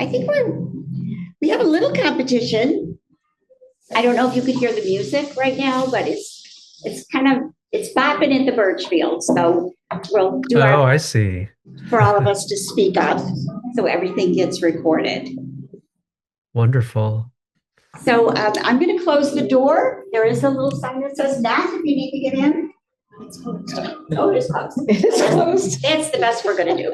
I think we have a little competition. I don't know if you could hear the music right now, but it's bopping at the Birchfield. So we'll do Oh, our I see. for all of us to speak up so everything gets recorded. Wonderful. So I'm going to close the door. There is a little sign that says "Knock" if you need to get in. It's closed. Oh, it is closed. It is closed. That's the best we're going to do.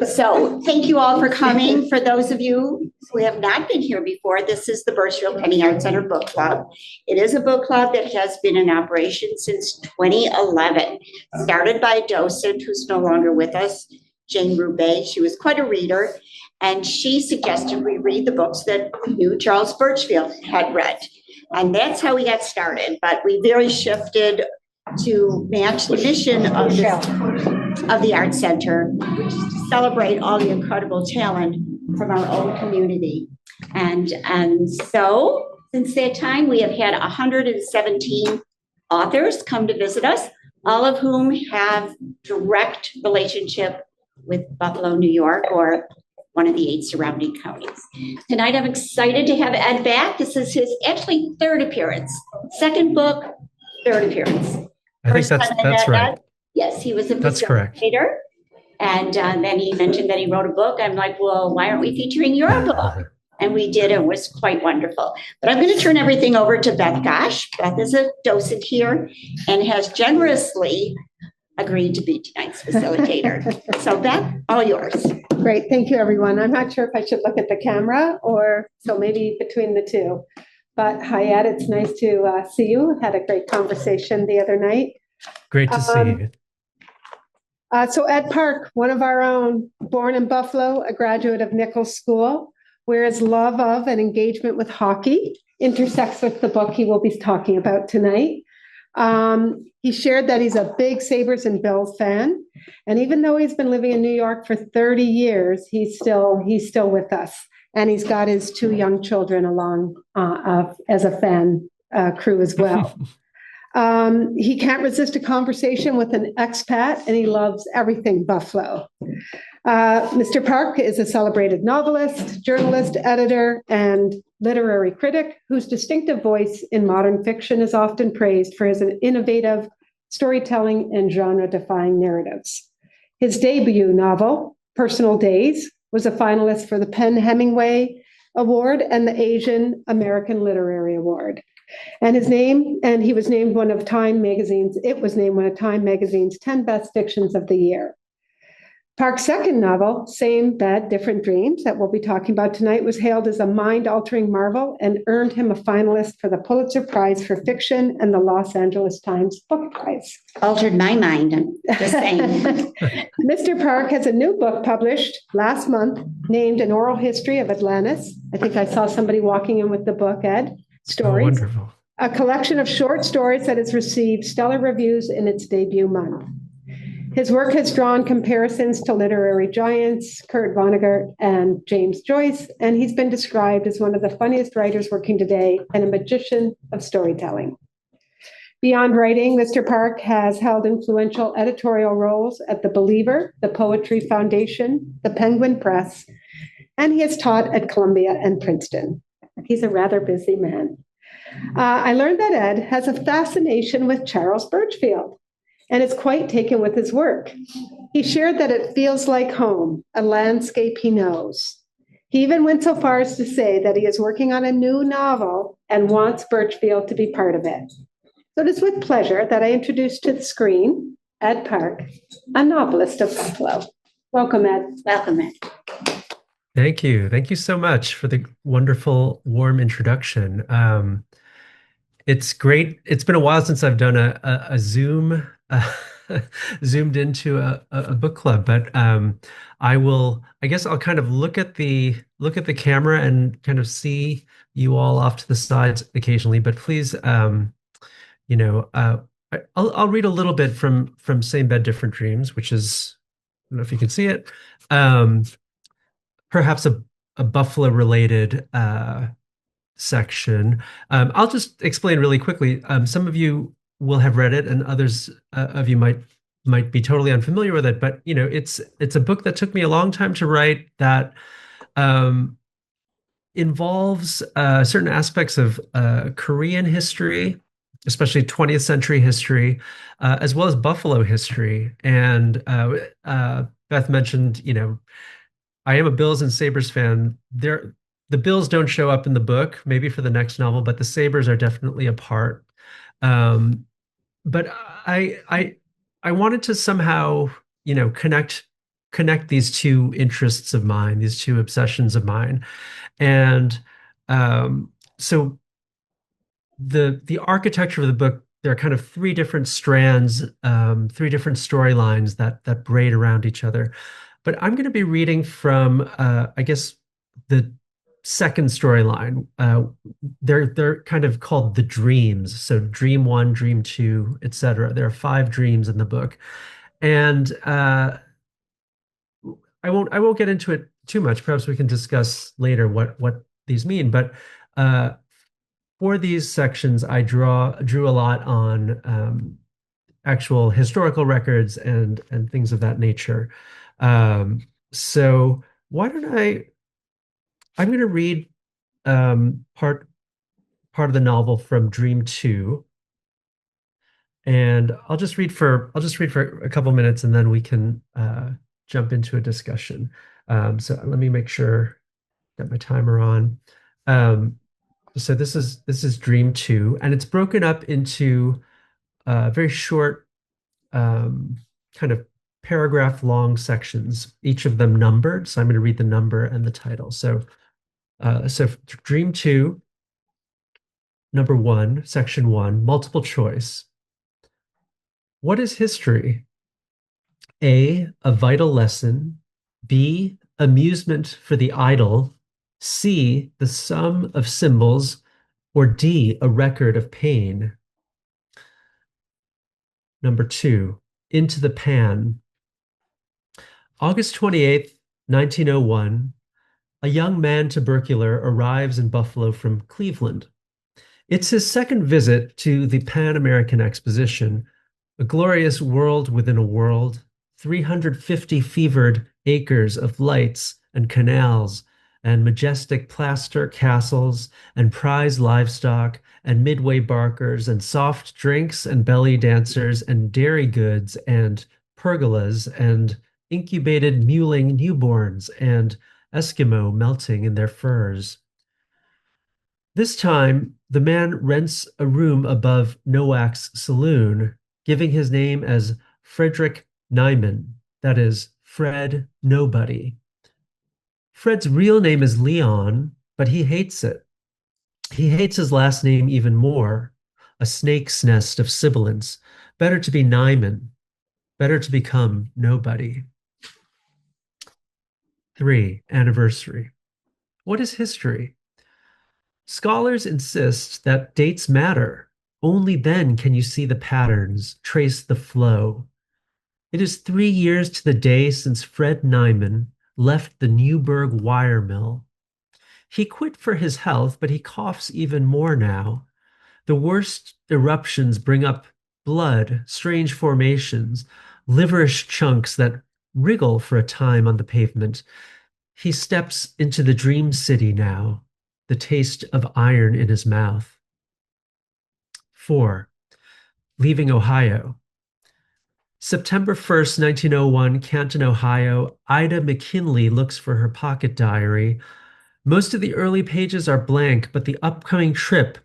So thank you all for coming. For those of you who have not been here before, this is the Birchfield Penny Arts Center Book Club. It is a book club that has been in operation since 2011. Started by a docent who's no longer with us, Jane Roubaix. She was quite a reader, and she suggested we read the books that we knew Charles Birchfield had read. And that's how we got started. But we very shifted to match the mission of the Art Center, which is to celebrate all the incredible talent from our own community. And so since that time, we have had 117 authors come to visit us, all of whom have direct relationship with Buffalo, New York, or one of the 8 surrounding counties. Tonight, I'm excited to have Ed back. This is his actually third appearance. Second book, third appearance. I think that's right. Yes, he was a That's correct. facilitator. And then he mentioned that he wrote a book. I'm like, well, why aren't we featuring your book? And we did. It was quite wonderful. But I'm going to turn everything over to Beth Gosh. Beth is a docent here and has generously agreed to be tonight's facilitator. So Beth, all yours. Great. Thank you, everyone. I'm not sure if I should look at the camera or so maybe between the two. But hi, Ed. It's nice to see you. Had a great conversation the other night. Great to see you. So Ed Park, one of our own, born in Buffalo, a graduate of Nichols School, where his love of and engagement with hockey intersects with the book he will be talking about tonight. He shared that he's a big Sabres and Bills fan. And even though he's been living in New York for 30 years, he's still with us. And he's got his 2 young children along as a fan crew as well. He can't resist a conversation with an expat, and he loves everything Buffalo. Mr. Park is a celebrated novelist, journalist, editor, and literary critic whose distinctive voice in modern fiction is often praised for his innovative storytelling and genre-defying narratives. His debut novel, Personal Days, was a finalist for the PEN/Hemingway Award and the Asian American Literary Award. And he was named one of Time Magazine's 10 best fictions of the year. Park's second novel, Same Bed, Different Dreams, that we'll be talking about tonight, was hailed as a mind-altering marvel and earned him a finalist for the Pulitzer Prize for Fiction and the Los Angeles Times Book Prize. Altered my mind, I'm just saying. Mr. Park has a new book published last month named An Oral History of Atlantis. I think I saw somebody walking in with the book, Ed. Stories. Oh, wonderful. A collection of short stories that has received stellar reviews in its debut month. His work has drawn comparisons to literary giants Kurt Vonnegut and James Joyce, and he's been described as one of the funniest writers working today and a magician of storytelling. Beyond writing, Mr. Park has held influential editorial roles at The Believer, the Poetry Foundation, the Penguin Press, and he has taught at Columbia and Princeton. He's a rather busy man. I learned that Ed has a fascination with Charles Birchfield and is quite taken with his work. He shared that it feels like home, a landscape he knows. He even went so far as to say that he is working on a new novel and wants Birchfield to be part of it. So it is with pleasure that I introduce to the screen Ed Park, a novelist of Buffalo. Welcome, Ed. Welcome, Ed. Thank you. Thank you so much for the wonderful, warm introduction. It's great. It's been a while since I've done a Zoom, zoomed into a book club, but I guess I'll kind of look at the camera and kind of see you all off to the sides occasionally, but please, I'll read a little bit from Same Bed, Different Dreams, which is, I don't know if you can see it. Perhaps a Buffalo-related section. I'll just explain really quickly. Some of you will have read it, and others of you might might be totally unfamiliar with it, but it's a book that took me a long time to write that um, involves certain aspects of Korean history, especially 20th century history, as well as Buffalo history. And Beth mentioned, I am a Bills and Sabres fan. The Bills don't show up in the book, maybe for the next novel, but the Sabres are definitely a part. Um, but I wanted to somehow, connect these two interests of mine, these two obsessions of mine. And so the architecture of the book, there are kind of three different strands, three different storylines that braid around each other. But I'm going to be reading from, I guess, the second storyline. They're kind of called the dreams. So dream one, dream two, etc. There are five dreams in the book, and I won't get into it too much. Perhaps we can discuss later what these mean. But uh, for these sections, I drew a lot on actual historical records and things of that nature. So why don't I'm going to read part of the novel from Dream Two, and I'll just read for a couple minutes, and then we can jump into a discussion. So let me make sure got my timer on. Um, so this is Dream Two, and it's broken up into very short, um, kind of paragraph long sections, each of them numbered. So I'm going to read the number and the title. So Dream Two, number one, section one, multiple choice. What is history? A vital lesson. B, amusement for the idle. C, the sum of symbols. Or D, a record of pain. Number two, Into the Pan. August 28th, 1901, a young man tubercular arrives in Buffalo from Cleveland. It's his second visit to the Pan American Exposition, a glorious world within a world, 350 fevered acres of lights and canals and majestic plaster castles and prize livestock and midway barkers and soft drinks and belly dancers and dairy goods and pergolas and incubated mewling newborns and Eskimo melting in their furs. This time, the man rents a room above Nowak's saloon, giving his name as Frederick Nyman, that is, Fred Nobody. Fred's real name is Leon, but he hates it. He hates his last name even more, a snake's nest of sibilants. Better to be Nyman, better to become Nobody. 3. Anniversary. What is history? Scholars insist that dates matter. Only then can you see the patterns, trace the flow. It is 3 years to the day since Fred Nyman left the Newburgh wire mill. He quit for his health, but he coughs even more now. The worst eruptions bring up blood, strange formations, liverish chunks that wriggle for a time on the pavement. He steps into the dream city now, the taste of iron in his mouth. 4. Leaving Ohio. September 1st, 1901, Canton, Ohio. Ida McKinley looks for her pocket diary. Most of the early pages are blank, but the upcoming trip,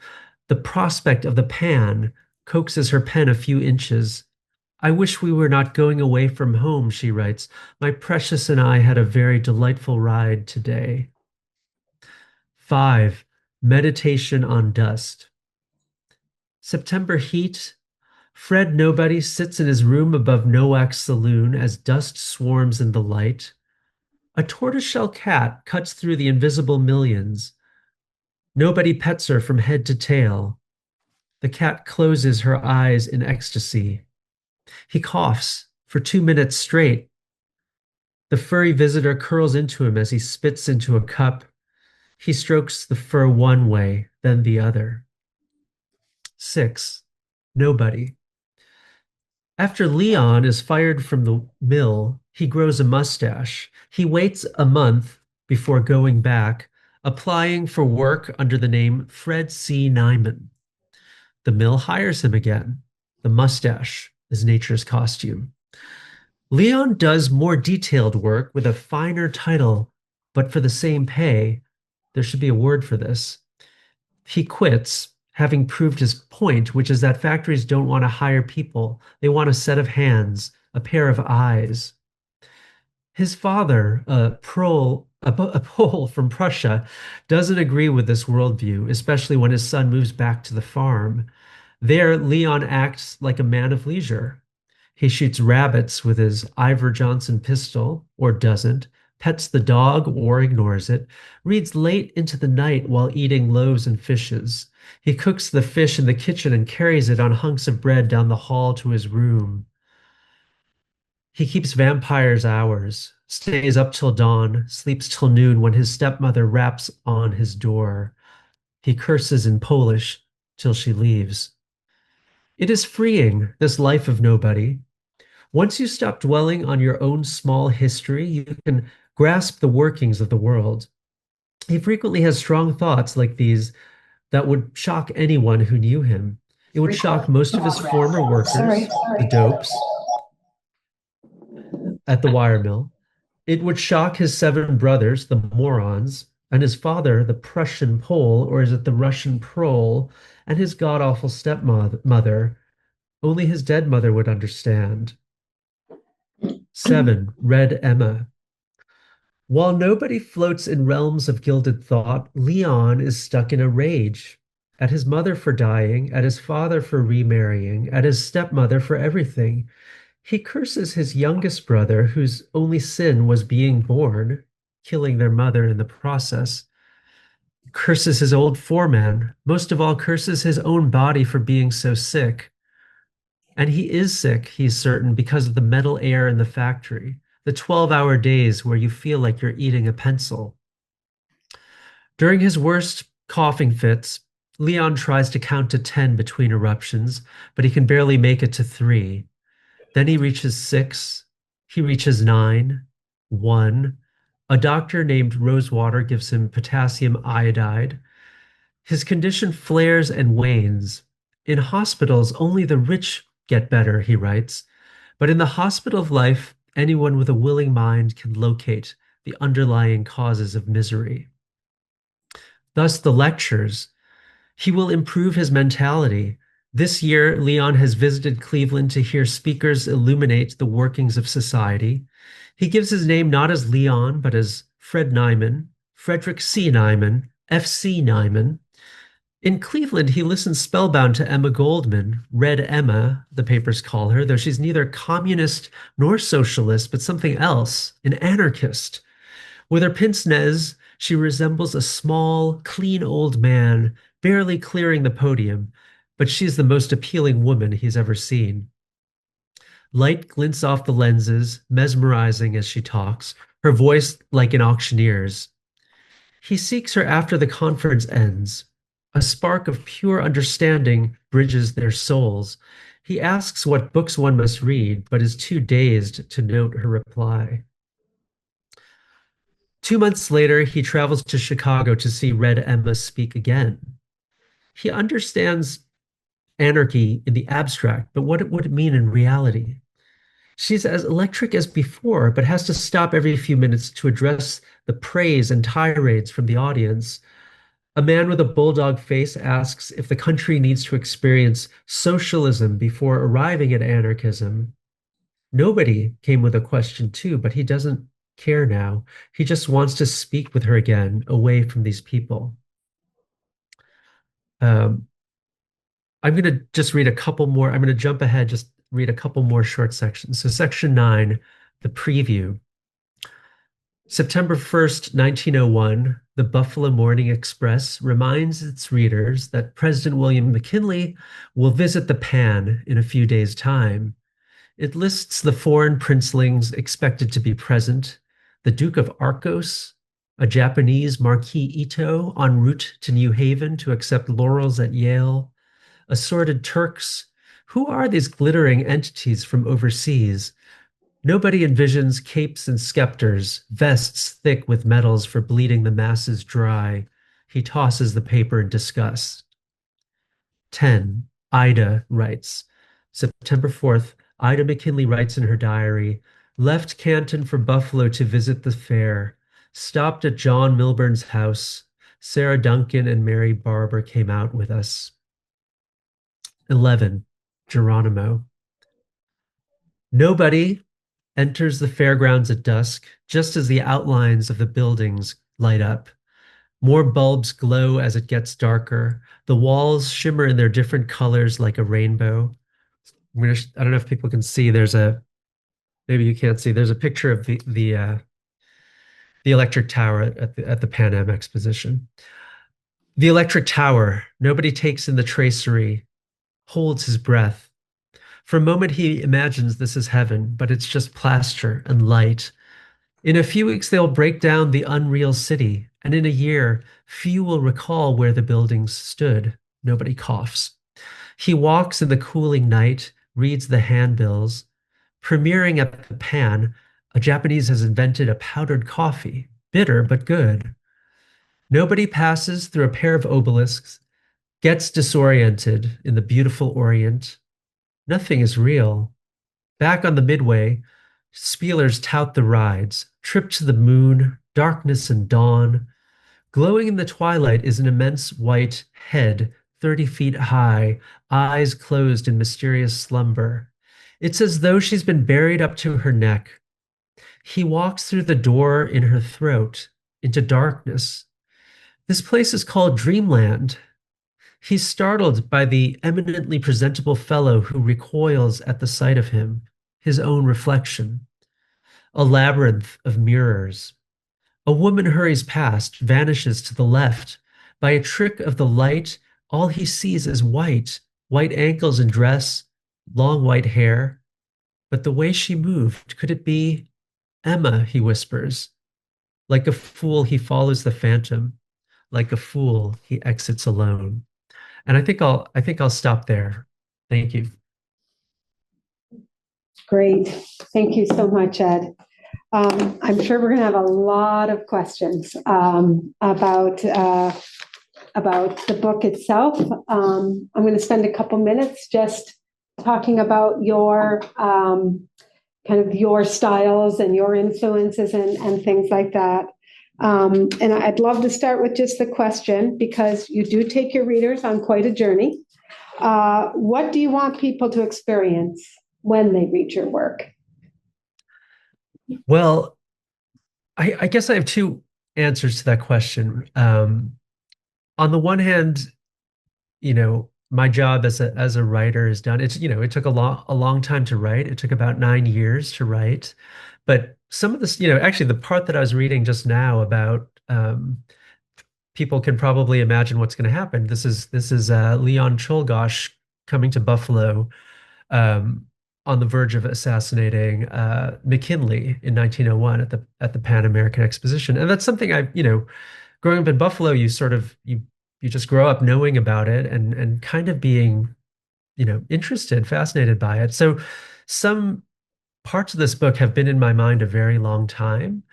the prospect of the Pan, coaxes her pen a few inches. I wish we were not going away from home, she writes. My precious and I had a very delightful ride today. 5. Meditation on dust. September heat. Fred Nobody sits in his room above Nowak's saloon as dust swarms in the light. A tortoiseshell cat cuts through the invisible millions. Nobody pets her from head to tail. The cat closes her eyes in ecstasy. He coughs for 2 minutes straight. The furry visitor curls into him as he spits into a cup. He strokes the fur one way, then the other. 6. Nobody. After Leon is fired from the mill, he grows a mustache. He waits a month before going back, applying for work under the name Fred C. Nyman. The mill hires him again. The mustache is nature's costume. Leon does more detailed work with a finer title, but for the same pay. There should be a word for this. He quits, having proved his point, which is that factories don't want to hire people. They want a set of hands, a pair of eyes. His father, a Pole from Prussia, doesn't agree with this worldview, especially when his son moves back to the farm. There, Leon acts like a man of leisure. He shoots rabbits with his Ivor Johnson pistol, or doesn't, pets the dog or ignores it, reads late into the night while eating loaves and fishes. He cooks the fish in the kitchen and carries it on hunks of bread down the hall to his room. He keeps vampires hours, stays up till dawn, sleeps till noon when his stepmother raps on his door. He curses in Polish till she leaves. It is freeing, this life of nobody. Once you stop dwelling on your own small history, you can grasp the workings of the world. He frequently has strong thoughts like these that would shock anyone who knew him. It would shock most of his former workers, the dopes at the wire mill. It would shock his 7 brothers, the morons, and his father, the Prussian Pole, or is it the Russian Prole, and his god-awful stepmother. Only his dead mother would understand. 7. Red Emma. While nobody floats in realms of gilded thought, Leon is stuck in a rage. At his mother for dying, at his father for remarrying, at his stepmother for everything. He curses his youngest brother, whose only sin was being born, killing their mother in the process. Curses his old foreman, most of all curses his own body for being so sick. And he is sick, he's certain, because of the metal air in the factory, the 12-hour days where you feel like you're eating a pencil. During his worst coughing fits, Leon tries to count to 10 between eruptions, but he can barely make it to 3. Then he reaches 6, he reaches 9, 1. A doctor named Rosewater gives him potassium iodide. His condition flares and wanes. In hospitals, only the rich get better, he writes. But in the hospital of life, anyone with a willing mind can locate the underlying causes of misery. Thus, the lectures. He will improve his mentality. This year, Leon has visited Cleveland to hear speakers illuminate the workings of society. He gives his name not as Leon, but as Fred Nyman, Frederick C. Nyman, F.C. Nyman. In Cleveland, he listens spellbound to Emma Goldman, Red Emma, the papers call her, though she's neither communist nor socialist, but something else, an anarchist. With her pince-nez, she resembles a small, clean old man, barely clearing the podium, but she's the most appealing woman he's ever seen. Light glints off the lenses, mesmerizing as she talks, her voice like an auctioneer's. He seeks her after the conference ends. A spark of pure understanding bridges their souls. He asks what books one must read, but is too dazed to note her reply. 2 months later, he travels to Chicago to see Red Emma speak again. He understands anarchy in the abstract, but what would it mean in reality? She's as electric as before, but has to stop every few minutes to address the praise and tirades from the audience. A man with a bulldog face asks if the country needs to experience socialism before arriving at anarchism. Nobody came with a question too, but he doesn't care now. He just wants to speak with her again, away from these people. I'm going to just read a couple more. I'm going to jump ahead, just read a couple more short sections. So section 9, the preview. September 1st, 1901, the Buffalo Morning Express reminds its readers that President William McKinley will visit the Pan in a few days' time. It lists the foreign princelings expected to be present: the Duke of Arcos, a Japanese Marquis Ito en route to New Haven to accept laurels at Yale, assorted Turks, Who are these glittering entities from overseas? Nobody envisions capes and scepters, vests thick with metals for bleeding the masses dry. He tosses the paper in disgust. 10. Ida writes. September 4th, Ida McKinley writes in her diary, left Canton for Buffalo to visit the fair, stopped at John Milburn's house. Sarah Duncan and Mary Barber came out with us. 11. Geronimo. Nobody enters the fairgrounds at dusk, just as the outlines of the buildings light up. More bulbs glow as it gets darker. The walls shimmer in their different colors like a rainbow. I don't know if people can see. Maybe you can't see. There's a picture of the electric tower at the Pan Am Exposition. The electric tower. Nobody takes in the tracery, holds his breath. For a moment, he imagines this is heaven, but it's just plaster and light. In a few weeks, they'll break down the unreal city, and in a year, few will recall where the buildings stood. Nobody coughs. He walks in the cooling night, reads the handbills. Premiering at the Pan, a Japanese has invented a powdered coffee, bitter but good. Nobody passes through a pair of obelisks, gets disoriented in the beautiful Orient. Nothing is real. Back on the Midway, spielers tout the rides, trip to the moon, darkness and dawn. Glowing in the twilight is an immense white head, 30 feet high, eyes closed in mysterious slumber. It's as though she's been buried up to her neck. He walks through the door in her throat, into darkness. This place is called Dreamland. He's startled by the eminently presentable fellow who recoils at the sight of him, his own reflection. A labyrinth of mirrors. A woman hurries past, vanishes to the left. By a trick of the light, all he sees is white ankles and dress, long white hair. But the way she moved, could it be Emma, he whispers. Like a fool, he follows the phantom. Like a fool, he exits alone. And I think I'll stop there. Thank you. Great. Thank you so much, Ed. I'm sure we're going to have a lot of questions about the book itself. I'm going to spend a couple minutes just talking about your kind of your styles and your influences and things like that. And I'd love to start with just the question, because you do take your readers on quite a journey. What do you want people to experience when they read your work? Well, I guess I have two answers to that question. On the one hand, my job as a writer is done. It took a long time to write. It took about 9 years to write. But some of this, actually the part that I was reading just now about people can probably imagine what's going to happen. This is Leon Czolgosz coming to Buffalo on the verge of assassinating McKinley in 1901 at the Pan American Exposition. And that's something growing up in Buffalo, you just grow up knowing about it and kind of being, interested, fascinated by it. So some parts of this book have been in my mind a very long time.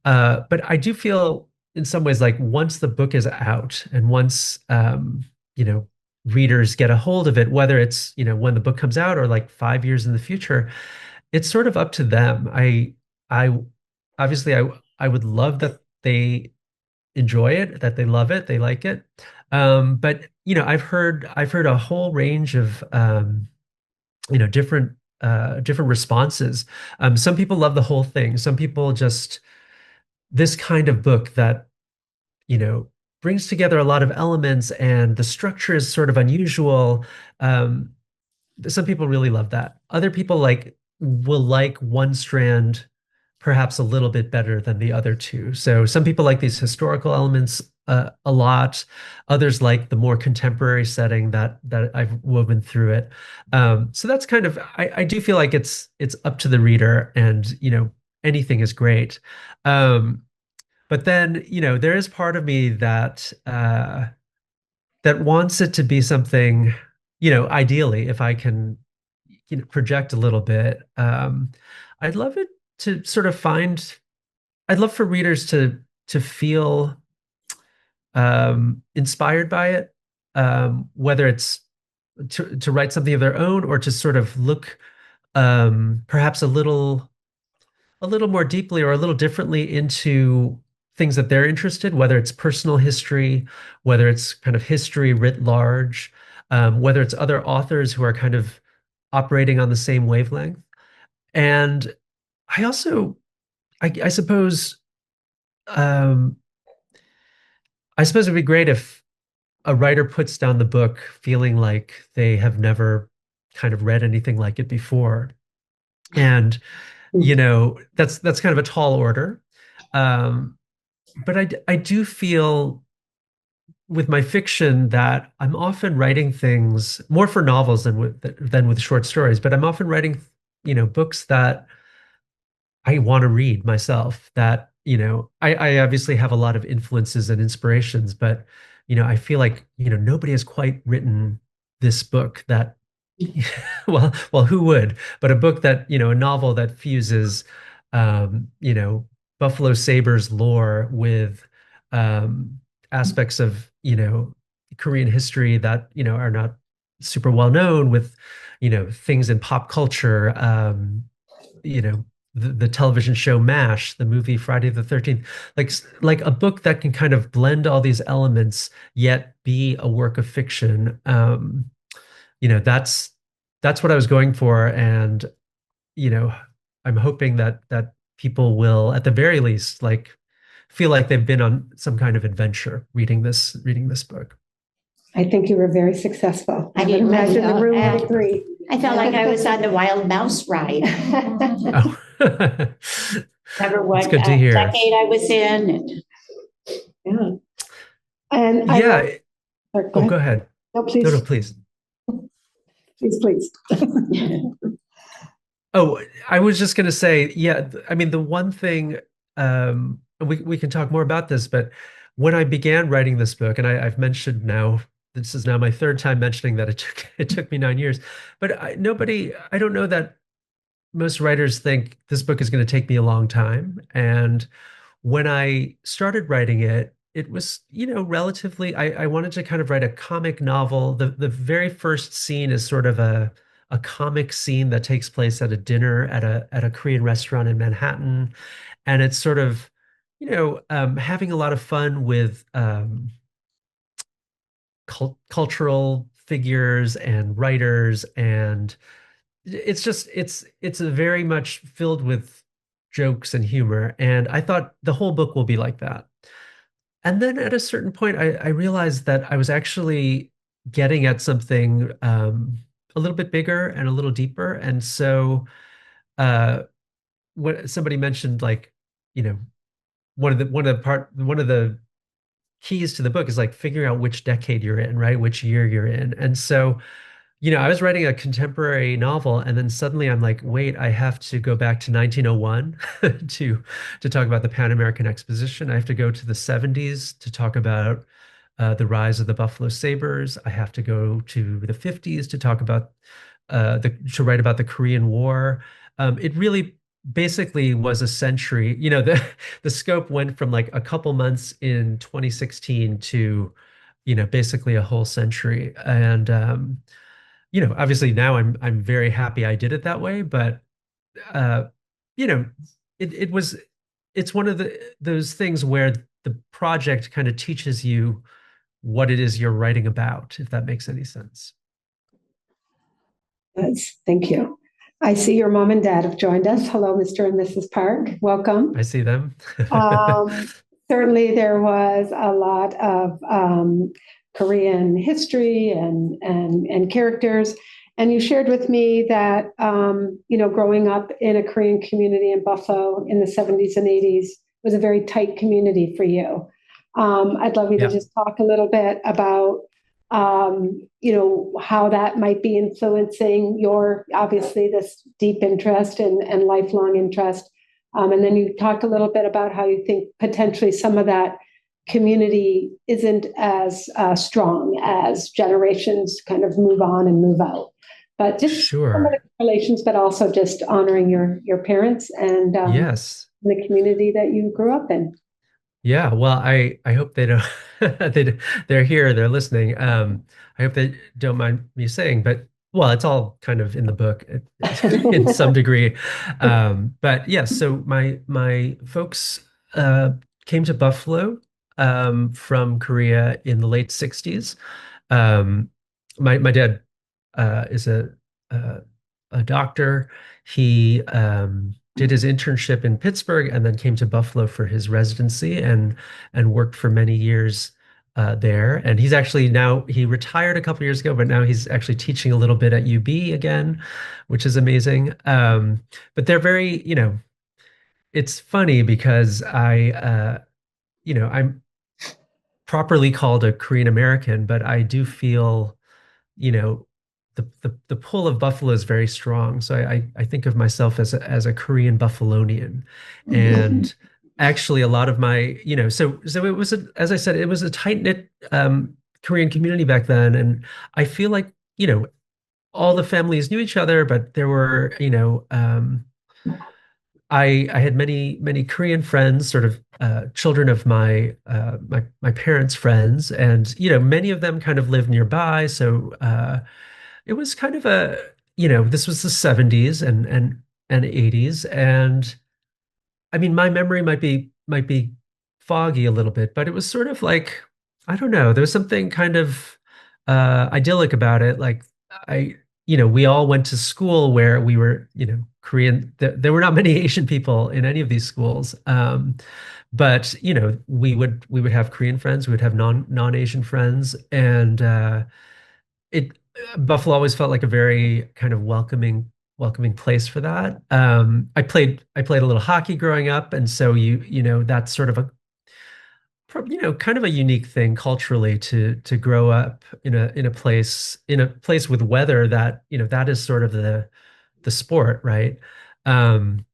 But I do feel in some ways like once the book is out and once, readers get a hold of it, whether it's, when the book comes out or like 5 years in the future, it's sort of up to them. I obviously I would love that they enjoy it, that they love it, they like it. But I've heard a whole range of different responses. Some people love the whole thing. Some people just this kind of book that brings together a lot of elements and the structure is sort of unusual. Some people really love that. Other people will like one strand perhaps a little bit better than the other two. So some people like these historical elements a lot. Others like the more contemporary setting that I've woven through it. So that's kind of, I do feel like it's up to the reader, and anything is great. But then there is part of me that that wants it to be something. Ideally, if I can project a little bit, I'd love it to sort of find. I'd love for readers to feel inspired by it, whether it's to write something of their own or to sort of look perhaps a little more deeply or a little differently into things that they're interested, whether it's personal history, whether it's kind of history writ large, whether it's other authors who are kind of operating on the same wavelength. And I also, I suppose, um, I suppose it'd be great if a writer puts down the book feeling like they have never kind of read anything like it before. And, that's kind of a tall order. But I do feel with my fiction that I'm often writing things more for novels than with short stories, but I'm often writing, books that I want to read myself. That, I obviously have a lot of influences and inspirations, but, I feel like, nobody has quite written this book that, well, who would? But a book that, a novel that fuses, you know, Buffalo Sabres lore with aspects of, Korean history that, are not super well known, with, things in pop culture, you know, the television show MASH, the movie Friday the 13th, like a book that can kind of blend all these elements yet be a work of fiction. That's what I was going for, and I'm hoping that people will, at the very least, like feel like they've been on some kind of adventure reading this book. I think you were very successful. I would didn't imagine the know room that. would agree. I felt like I was on the Wild Mouse ride. Oh. Remember what It's good to hear. decade I was in? And, And Yeah. Go go ahead. ahead. No, please, No, please. please. Oh, I was just going to say, yeah, I mean, the one thing, we can talk more about this, but when I began writing this book, and I've mentioned now, this is now my third time mentioning that it took me 9 years, but I don't know that most writers think this book is going to take me a long time. And when I started writing it, it was, relatively, I wanted to kind of write a comic novel. The very first scene is sort of a comic scene that takes place at a dinner at a Korean restaurant in Manhattan. And it's sort of, having a lot of fun with cultural figures and writers, and it's a very much filled with jokes and humor. And I thought the whole book will be like that. And then at a certain point, I realized that I was actually getting at something a little bit bigger and a little deeper. And so when somebody mentioned, like, one of the keys to the book is like figuring out which decade you're in, right? Which year you're in. And so, I was writing a contemporary novel, and then suddenly I'm like, wait, I have to go back to 1901 to talk about the Pan American Exposition. I have to go to the 70s to talk about the rise of the Buffalo Sabres. I have to go to the 50s to talk about to write about the Korean War. It really basically was a century. The scope went from like a couple months in 2016 to, basically a whole century. And obviously now I'm very happy I did it that way, but you know, it's one of those things where the project kind of teaches you what it is you're writing about, if that makes any sense. Yes, thank you. I see your mom and dad have joined us. Hello, Mr. and Mrs. Park. Welcome. I see them. Certainly, there was a lot of Korean history and characters. And you shared with me that, growing up in a Korean community in Buffalo in the 70s and 80s was a very tight community for you. I'd love you to just talk a little bit about, how that might be influencing your, obviously, this deep interest and lifelong interest. And then you talked a little bit about how you think potentially some of that community isn't as strong as generations kind of move on and move out. But just some of Sure. the relations, but also just honoring your parents and Yes. the community that you grew up in. Yeah, well, I hope they don't they're here, they're listening. I hope they don't mind me saying, but well, it's all kind of in the book in some degree. But yes, so my folks came to Buffalo from Korea in the late 60s. Um, my dad is uh, a doctor. He did his internship in Pittsburgh and then came to Buffalo for his residency and worked for many years there. And he's actually now he retired a couple years ago, but now he's actually teaching a little bit at UB again, which is amazing. But they're very, it's funny because I'm properly called a Korean American, but I do feel you know, the pull of Buffalo is very strong. So I think of myself as a Korean Buffalonian, and actually a lot of my so it was as I said, it was a tight knit Korean community back then, and I feel like all the families knew each other, but there were I had many Korean friends, sort of children of my parents' friends, and many of them kind of lived nearby. So it was kind of this was the 70s and 80s, and I mean my memory might be foggy a little bit, but it was sort of like I don't know. There was something kind of idyllic about it. Like I we all went to school where we were Korean. There were not many Asian people in any of these schools. But we would have Korean friends, we would have non-Asian friends, and it Buffalo always felt like a very kind of welcoming place for that. I played a little hockey growing up, and so that's sort of a kind of a unique thing culturally to grow up in a place with weather that that is sort of the sport, right? Um,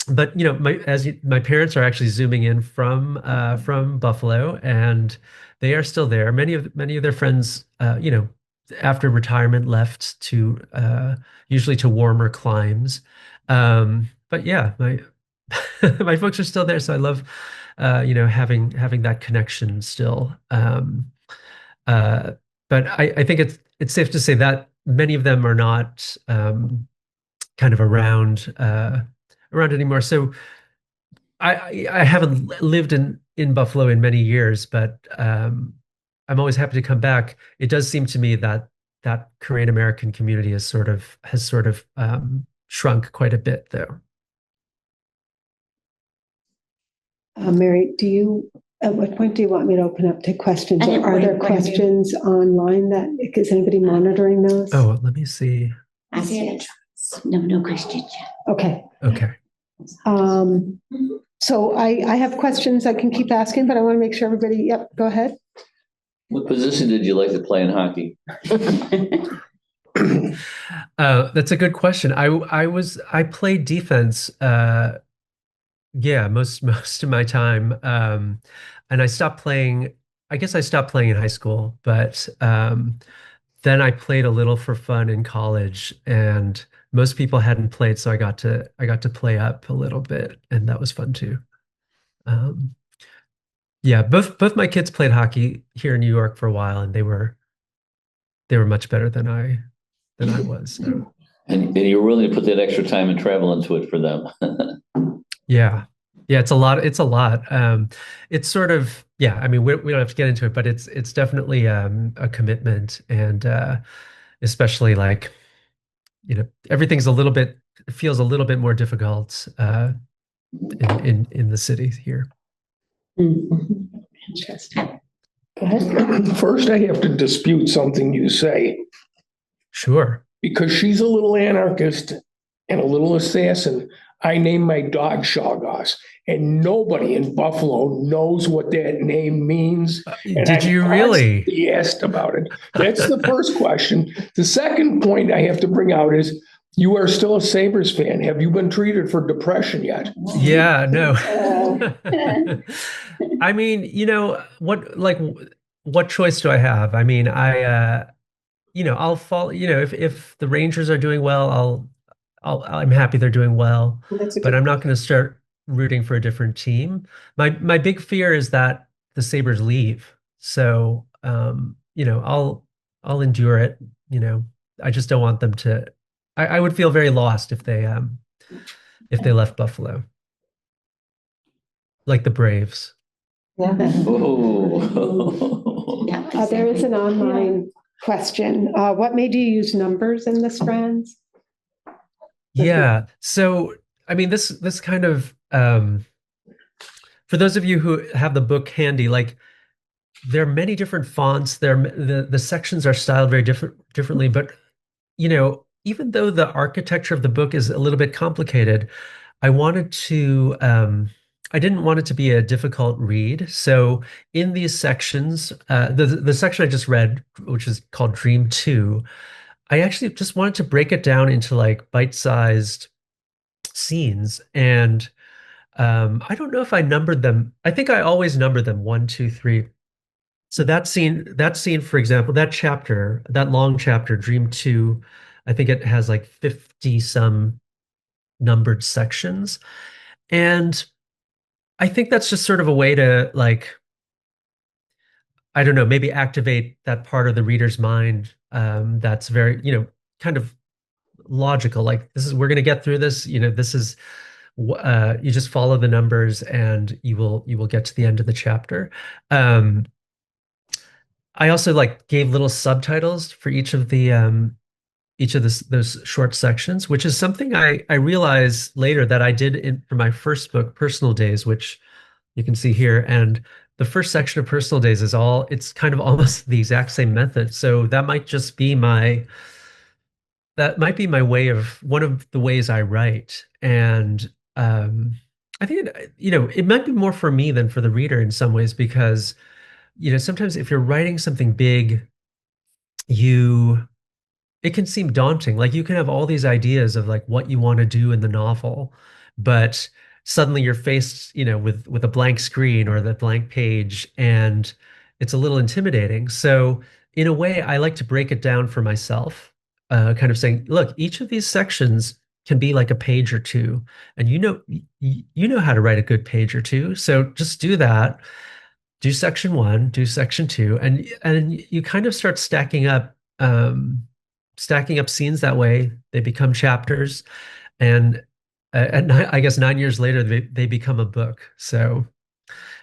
but my parents are actually zooming in from Buffalo, and they are still there. Many of their friends, after retirement, left to usually to warmer climes. But yeah, my my folks are still there, so I love having that connection still. Uh, but I think it's safe to say that many of them are not kind of around anymore. So I haven't lived in Buffalo in many years, but I'm always happy to come back. It does seem to me that that Korean American community has sort of shrunk quite a bit, though. Mary, at what point do you want me to open up to questions? I Or didn't are there wait, questions online is anybody monitoring those? Oh, let me see. I see it. No questions yet. Okay. Okay. So I have questions I can keep asking, but I want to make sure everybody, yep, go ahead. What position did you like to play in hockey? That's a good question. I played defense. Yeah, most of my time. And I stopped playing. I guess I stopped playing in high school, but then I played a little for fun in college, and most people hadn't played, so I got to play up a little bit, and that was fun too. Um, yeah, both my kids played hockey here in New York for a while, and they were much better than I was. So And you're willing to put that extra time and travel into it for them. yeah, yeah, it's a lot. It's a lot. It's sort of yeah. I mean, we don't have to get into it, but it's definitely a commitment, and especially like everything's a little bit feels a little bit more difficult in the city here. Interesting. Go ahead. First, I have to dispute something you say Sure. because she's a little anarchist and a little assassin. I named my dog Shawgoss, and nobody in Buffalo knows what that name means. And Did you really? He asked about it. That's the first question. The second point I have to bring out is you are still a Sabres fan. Have you been treated for depression yet? Yeah, no. I mean, what choice do I have? I mean, I'll follow, if the Rangers are doing well, I'm happy they're doing well, That's a but good, I'm not going to start rooting for a different team. My big fear is that the Sabres leave. So, I'll endure it, you know. I just don't want them to. I would feel very lost if they left Buffalo, like the Braves. yeah. Oh. Yeah. There is an online question. What made you use numbers in this, Friends? Yeah. So, I mean, this kind of for those of you who have the book handy, like there are many different fonts. The sections are styled very differently, but even though the architecture of the book is a little bit complicated, I wanted to I didn't want it to be a difficult read. So in these sections, the section I just read, which is called Dream 2, I actually just wanted to break it down into like bite-sized scenes. And I don't know if I numbered them. I think I always number them 1, 2, 3. So that scene, for example, that chapter, that long chapter, Dream 2, I think it has like 50 some numbered sections. And I think that's just sort of a way to like, I don't know, maybe activate that part of the reader's mind that's very, kind of logical. Like we're going to get through this. This is you just follow the numbers and you will get to the end of the chapter. I also like gave little subtitles for those short sections, which is something I realized later that I did for my first book, Personal Days, which you can see here. And the first section of Personal Days it's kind of almost the exact same method. So that might be one of the ways I write. And I think it might be more for me than for the reader in some ways, because sometimes if you're writing something big, it can seem daunting. Like you can have all these ideas of like what you want to do in the novel, but suddenly you're faced, with a blank screen or the blank page, and it's a little intimidating. So in a way, I like to break it down for myself, kind of saying, look, each of these sections can be like a page or two, and you know how to write a good page or two. So just do that. Do section 1, do section 2, and you kind of start stacking up scenes that way. They become chapters, and I guess 9 years later they become a book. So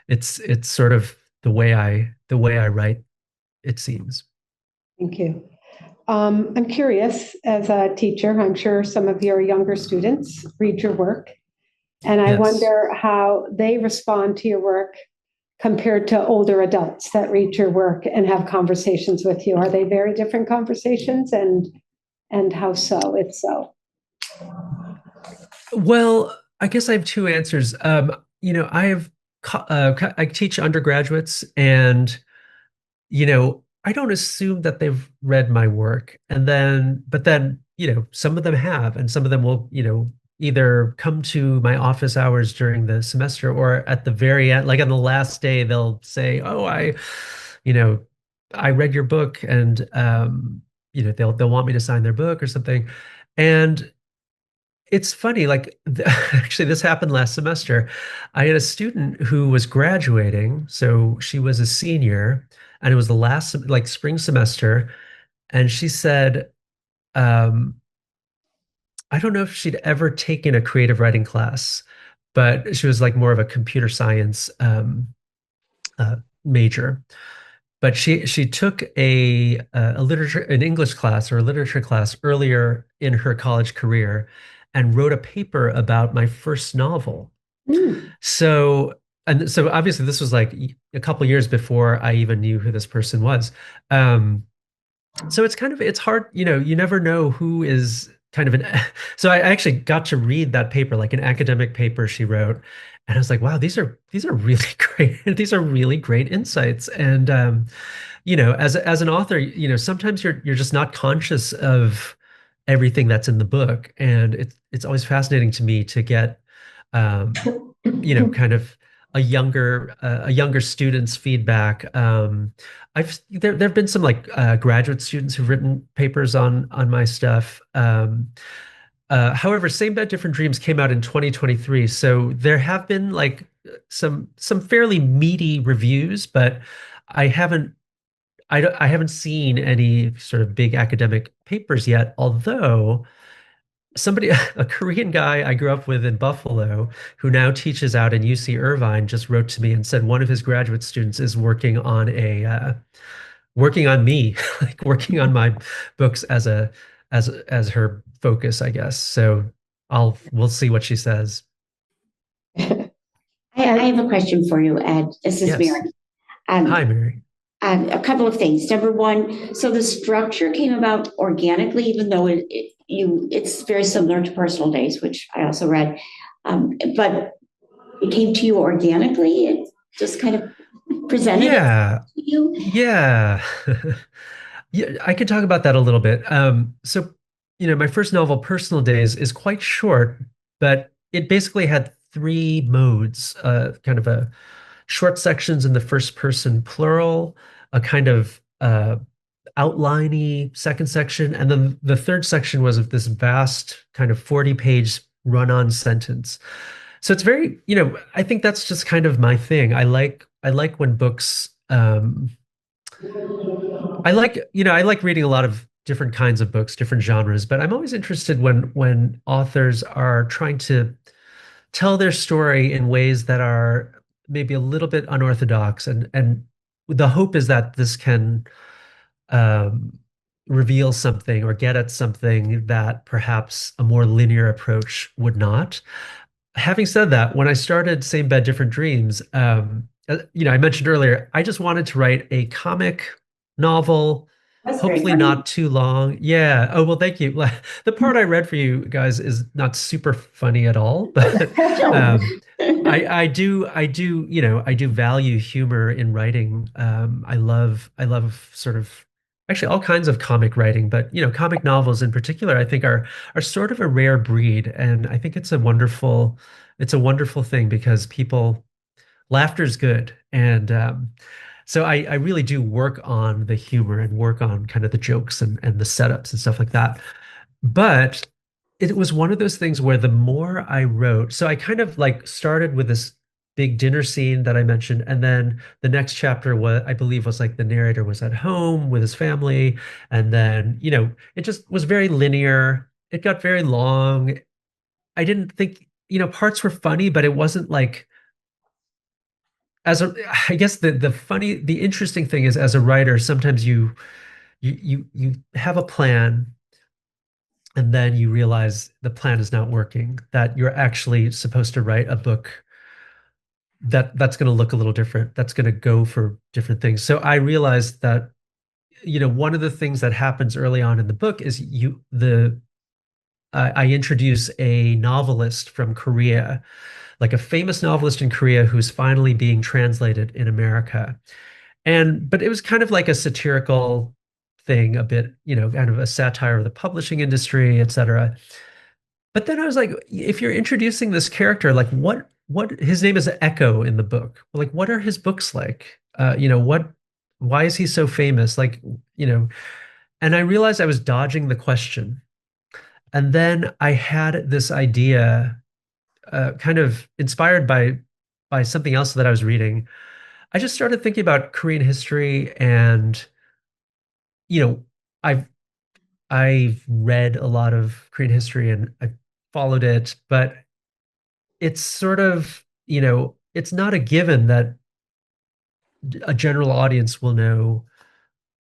it's sort of the way I write, it seems. Thank you. I'm curious, as a teacher, I'm sure some of your younger students read your work, and I Yes. wonder how they respond to your work compared to older adults that read your work and have conversations with you. Are they very different conversations, and how so, if so? Well, I guess I have two answers. I teach undergraduates, and I don't assume that they've read my work, but then some of them have, and some of them will either come to my office hours during the semester, or at the very end, like on the last day, they'll say, "Oh, you know, I read your book," and they'll want me to sign their book or something. And it's funny, like actually, this happened last semester. I had a student who was graduating, so she was a senior, and it was the last like spring semester, and she said, um, I don't know if she'd ever taken a creative writing class, but she was like more of a computer science uh, major. But she took an English class or a literature class earlier in her college career, and wrote a paper about my first novel. Hmm. So obviously this was like a couple years before I even knew who this person was. Um, so it's hard, you never know who is kind of an so I actually got to read that paper, like an academic paper she wrote, and I was like, wow, these are really great. These are really great insights. And as an author, sometimes you're just not conscious of everything that's in the book, and it's always fascinating to me to get kind of a younger student's feedback. There've been some like graduate students who've written papers on my stuff. However, Same Bed Different Dreams came out in 2023, so there have been like some fairly meaty reviews, but I haven't I haven't seen any sort of big academic papers yet. Although somebody, a Korean guy I grew up with in Buffalo, who now teaches out in UC Irvine, just wrote to me and said one of his graduate students is working on me, like working on my books as her focus, I guess. So we'll see what she says. I have a question for you, Ed. This is Yes. Mary. Hi, Mary. A couple of things. Number one, so the structure came about organically, even though it's very similar to Personal Days, which I also read. But it came to you organically. It just kind of presented Yeah. to you. Yeah. Yeah, I could talk about that a little bit. So, my first novel, Personal Days, is quite short, but it basically had three modes, kind of a short sections in the first person plural, a kind of outliney second section, and then the third section was of this vast kind of 40-page run-on sentence. So it's very, I think that's just kind of my thing. I like when books I like reading a lot of different kinds of books, different genres, but I'm always interested when authors are trying to tell their story in ways that are maybe a little bit unorthodox, and the hope is that this can um, reveal something or get at something that perhaps a more linear approach would not. Having said that, when I started Same Bed, Different Dreams, I mentioned earlier, I just wanted to write a comic novel, That's very hopefully funny. not too long. Yeah. Oh, well, thank you. The part I read for you guys is not super funny at all, but I do value humor in writing. I love sort of actually all kinds of comic writing, but comic novels in particular, I think are sort of a rare breed, and I think it's a wonderful thing because laughter's good, and so I really do work on the humor and work on kind of the jokes and the setups and stuff like that. But it was one of those things where the more I wrote, so I kind of like started with this big dinner scene that I mentioned, and then the next chapter was, I believe, was like the narrator was at home with his family, and then it just was very linear. It got very long. I didn't think, parts were funny, but it wasn't like I guess the interesting thing is, as a writer, sometimes you have a plan and then you realize the plan is not working, that you're actually supposed to write a book that's going to look a little different, that's going to go for different things. So I realized that, one of the things that happens early on in the book is I introduce a novelist from Korea, like a famous novelist in Korea who's finally being translated in America. But it was kind of like a satirical thing, a bit, kind of a satire of the publishing industry, et cetera. But then I was like, if you're introducing this character, like what his name is Echo in the book. Like, what are his books like? Why is he so famous? Like, and I realized I was dodging the question. And then I had this idea, kind of inspired by something else that I was reading. I just started thinking about Korean history, and you know, I've I've read a lot of Korean history and I've followed it, but it's sort of, it's not a given that a general audience will know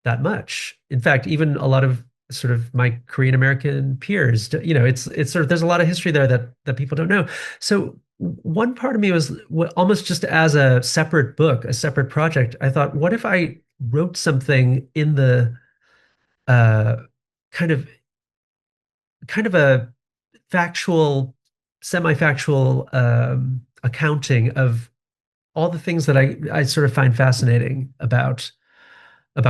that much. In fact, even a lot of sort of my Korean American peers, it's sort of, there's a lot of history there that people don't know. So one part of me was almost just as a separate book, a separate project. I thought, what if I wrote something in the uh, kind of a factual, semi-factual accounting of all the things that I sort of find fascinating about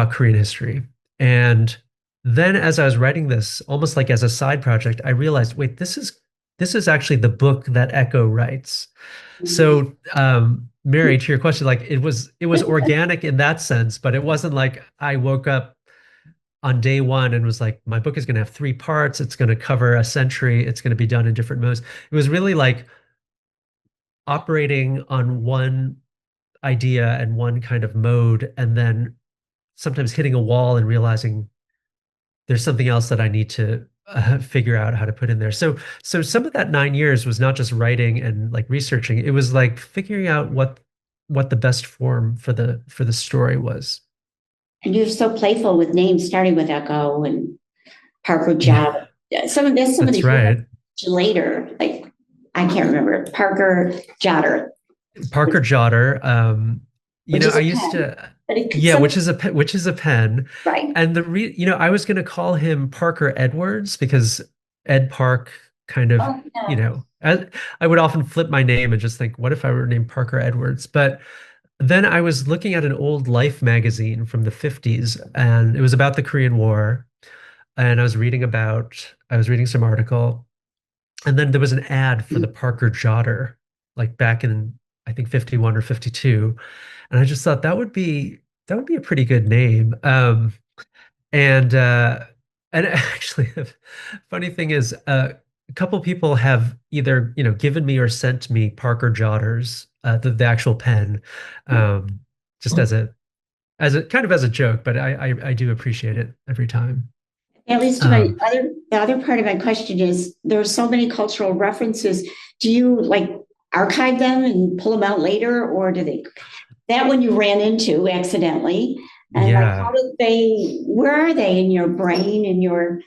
Korean history. And then as I was writing this, almost like as a side project, I realized, wait, this is actually the book that Echo writes. So Mary, to your question, like it was organic in that sense, but it wasn't like I woke up on day one and was like, my book is going to have three parts. It's going to cover a century. It's going to be done in different modes. It was really like operating on one idea and one kind of mode, and then sometimes hitting a wall and realizing there's something else that I need to figure out how to put in there. So some of that 9 years was not just writing and like researching. It was like figuring out what the best form for the story was. And you're so playful with names, starting with Echo and Parker Job. Some of That's these right. later, like I can't remember, Parker Jotter. Parker Jotter. Which is I a used pen. to, But it could yeah, some- which is a pen. right. And I was going to call him Parker Edwards because Ed Park kind of, Oh, no. I would often flip my name and just think, what if I were named Parker Edwards? But then I was looking at an old Life magazine from the 50s, and it was about the Korean War. And I was reading some article, and then there was an ad for the Parker Jotter, like back in, I think, 51 or 52. And I just thought that would be a pretty good name. And and actually, the funny thing is, a couple people have either given me or sent me Parker Jotters, the actual pen, um, just as a kind of as a joke, but I do appreciate it every time. At least Um, the other part of my question is there are so many cultural references. Do you like archive them and pull them out later, or do they that one you ran into accidentally? And like yeah. how do they where are they in your brain and your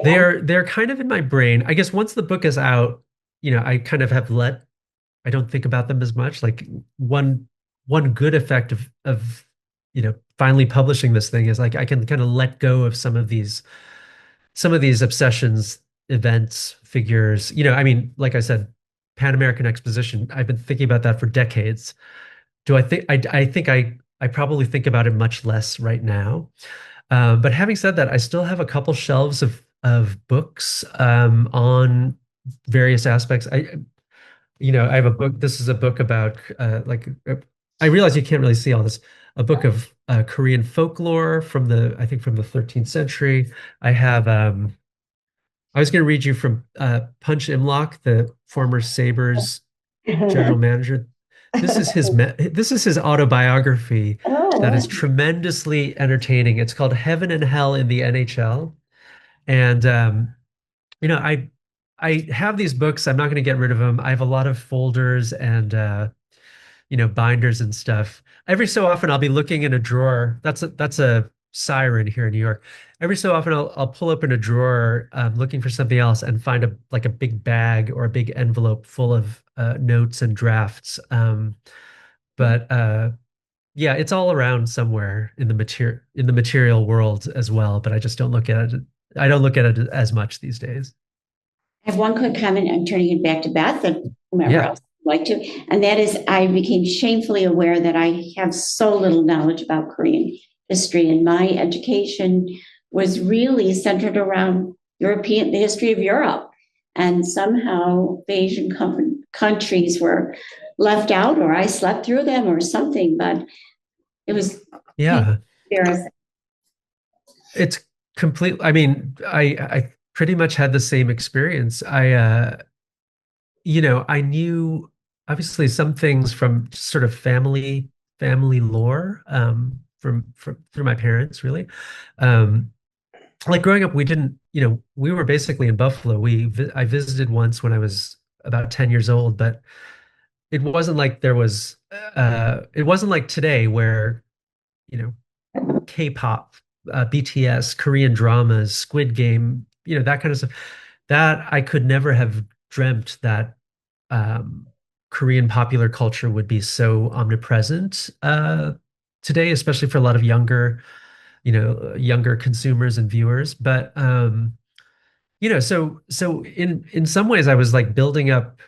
They're kind of in my brain. I guess once the book is out, I kind of I don't think about them as much. Like one good effect of finally publishing this thing is like I can kind of let go of some of these obsessions, events, figures. I mean, like I said, Pan American Exposition, I've been thinking about that for decades. Do I think I think I probably think about it much less right now. But having said that, I still have a couple shelves of books on various aspects. I have a book. This is a book about I realize you can't really see all this. A book of Korean folklore from I think from the 13th century. I have. I was going to read you from Punch Imlach, the former Sabres general manager. This is his autobiography that is oh tremendously entertaining. It's called Heaven and Hell in the NHL. And you know, I have these books. I'm not going to get rid of them. I have a lot of folders and binders and stuff. Every so often I'll be looking in a drawer. That's a siren here in New York. Every so often I'll pull open a drawer looking for something else and find a big bag or a big envelope full of notes and drafts. But yeah, it's all around somewhere in the material world as well, but I just don't look at it. I don't look at it as much these days. I have one quick comment. I'm turning it back to Beth and whomever Yeah. else would like to. And that is, I became shamefully aware that I have so little knowledge about Korean history, and my education was really centered around the history of Europe. And somehow the Asian countries were left out, or I slept through them, or something. But it was Yeah. embarrassing. It's complete. I mean, I pretty much had the same experience. I knew obviously some things from sort of family lore, from through my parents, really. Um, like growing up, we were basically in Buffalo. I visited once when I was about 10 years old, but it wasn't like it wasn't like today where, you know, K-pop, BTS, Korean dramas, Squid Game, that kind of stuff. That I could never have dreamt that Korean popular culture would be so omnipresent today, especially for a lot of younger consumers and viewers. But so in some ways, I was like building up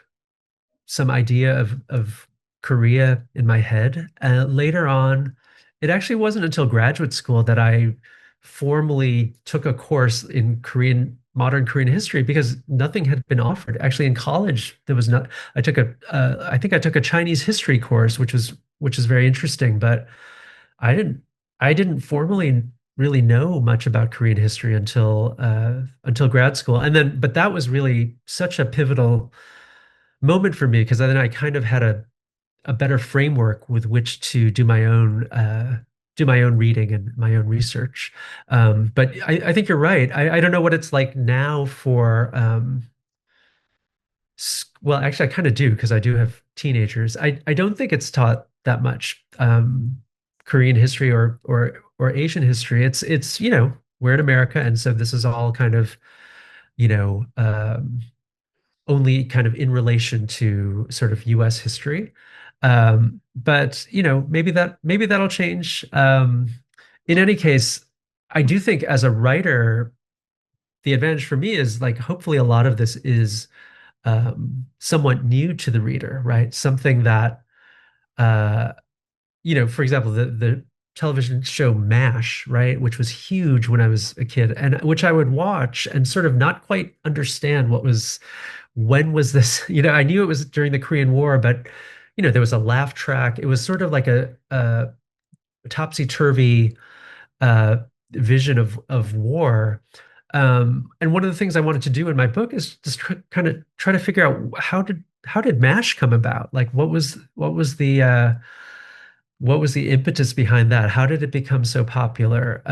some idea of Korea in my head. Later on, it actually wasn't until graduate school that I formally took a course in Korean modern Korean history because nothing had been offered. Actually, in college, there was not. I think I took a Chinese history course, which is very interesting, but I didn't I didn't formally really know much about Korean history until grad school, and then but that was really such a pivotal moment for me because then I kind of had a better framework with which to do my own reading and my own research. But I think you're right. I don't know what it's like now for well, actually, I kind of do because I do have teenagers. I don't think it's taught that much Korean history or Asian history. It's we're in America, and so this is all kind of you know only kind of in relation to sort of U.S. history. But maybe that'll change. In any case, I do think as a writer, the advantage for me is like hopefully a lot of this is somewhat new to the reader, right? Something that for example, the television show MASH, right, which was huge when I was a kid, and which I would watch and sort of not quite understand when was this? I knew it was during the Korean War, but there was a laugh track. It was sort of like a topsy-turvy uh, vision of war. And one of the things I wanted to do in my book is just kind of try to figure out how did MASH come about? Like what was the impetus behind that? How did it become so popular?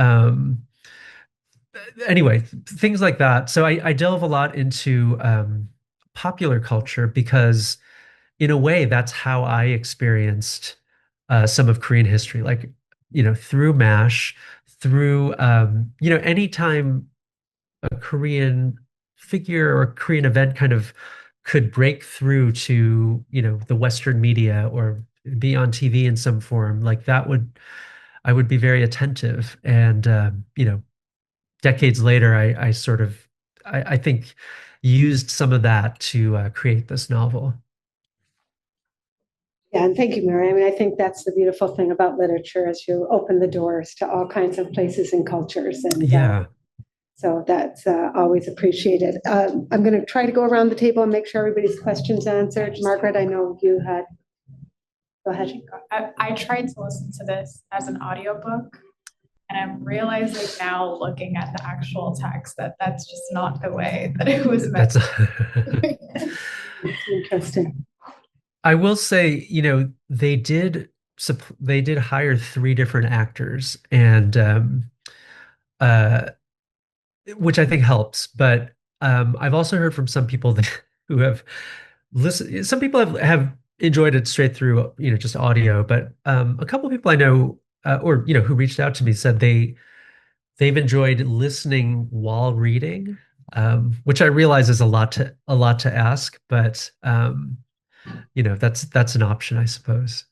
Anyway, things like that. So I delve a lot into popular culture because, in a way, that's how I experienced some of Korean history. Like, through MASH, through anytime a Korean figure or a Korean event kind of could break through to, the Western media or be on TV in some form, like I would be very attentive. And, decades later, I sort of, I think, used some of that to create this novel. Yeah, and thank you, Mary. I mean, I think that's the beautiful thing about literature is you open the doors to all kinds of places and cultures. And Yeah. So that's always appreciated. I'm going to try to go around the table and make sure everybody's questions answered. Margaret, I know you had. Go ahead. I tried to listen to this as an audiobook, and I'm realizing now, looking at the actual text, that that's just not the way that it was meant. That's interesting. I will say, they did hire 3 different actors, and which I think helps. But I've also heard from some people who have listened. Some people have enjoyed it straight through, just audio. But a couple of people I know, or who reached out to me, said they've enjoyed listening while reading, which I realize is a lot to ask, but that's an option, I suppose.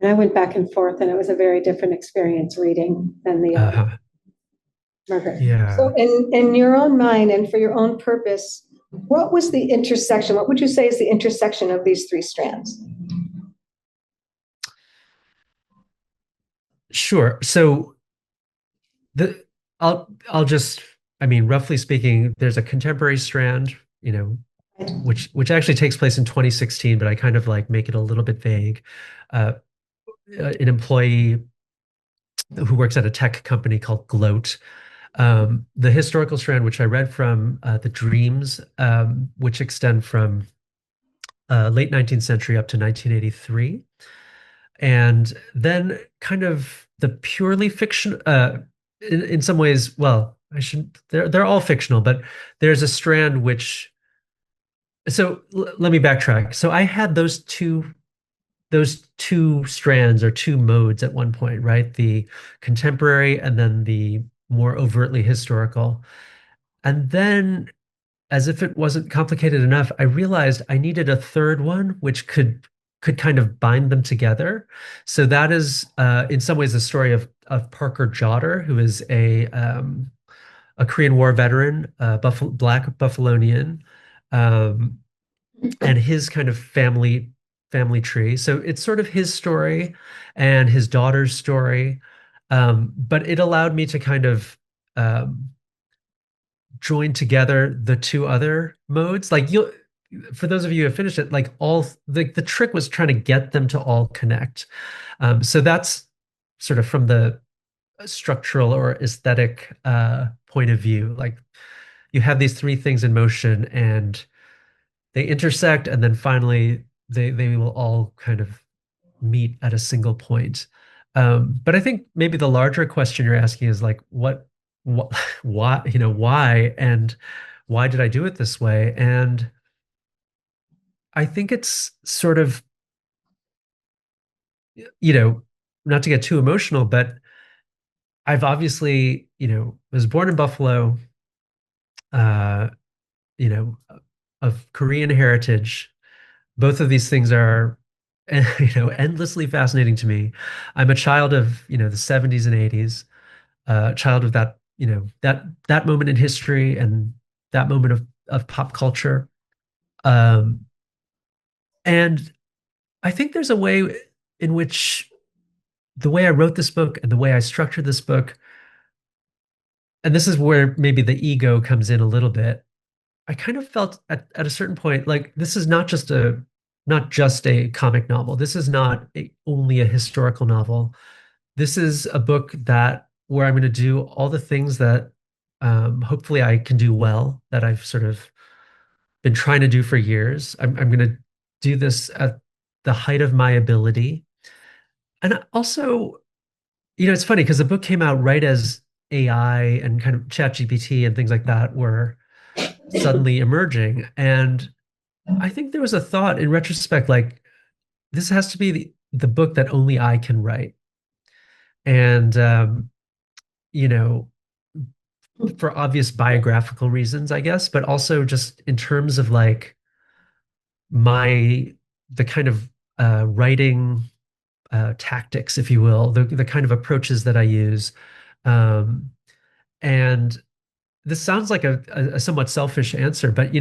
And I went back and forth, and it was a very different experience reading than the other. Margaret. Yeah. So in your own mind and for your own purpose, what was the intersection? What would you say is the intersection of these 3 strands? Sure. So I'll just, I mean, roughly speaking, there's a contemporary strand, which actually takes place in 2016, but I kind of like make it a little bit vague. An employee who works at a tech company called Gloat. The historical strand, which I read from the dreams, which extend from late 19th century up to 1983. And then kind of the purely fiction, in some ways, well, they're all fictional, but there's a strand which, so let me backtrack. So I had those two strands or 2 modes at one point, right? The contemporary and then the more overtly historical. And then, as if it wasn't complicated enough, I realized I needed a 3rd one, which could kind of bind them together. So that is, in some ways, the story of Parker Jotter, who is a Korean War veteran, Black Buffalonian, and his kind of family tree. So it's sort of his story and his daughter's story, but it allowed me to kind of join together the two other modes. Like you'll, for those of you who have finished it, like all the trick was trying to get them to all connect. So that's sort of from the structural or aesthetic point of view. Like you have these three things in motion and they intersect, and then finally they will all kind of meet at a single point. But I think maybe the larger question you're asking is like, why, why, and why did I do it this way? And I think it's sort of, not to get too emotional, but I've obviously, was born in Buffalo, uh, you know, of Korean heritage. Both of these things are, endlessly fascinating to me. I'm a child of, the 70s and 80s, child of that, that moment in history and that moment of pop culture. Um, and I think there's a way in which the way I wrote this book and the way I structured this book, and this is where maybe the ego comes in a little bit. I kind of felt at a certain point like this is not just a comic novel. This is not only a historical novel. This is a book that where I'm going to do all the things that hopefully I can do well, that I've sort of been trying to do for years. I'm going to do this at the height of my ability. And also, it's funny because the book came out right as AI and kind of ChatGPT and things like that were suddenly emerging. And I think there was a thought in retrospect, like this has to be the book that only I can write. And, you know, for obvious biographical reasons, I guess, but also just in terms of like the kind of writing tactics, if you will, the kind of approaches that I use. And this sounds like a somewhat selfish answer, but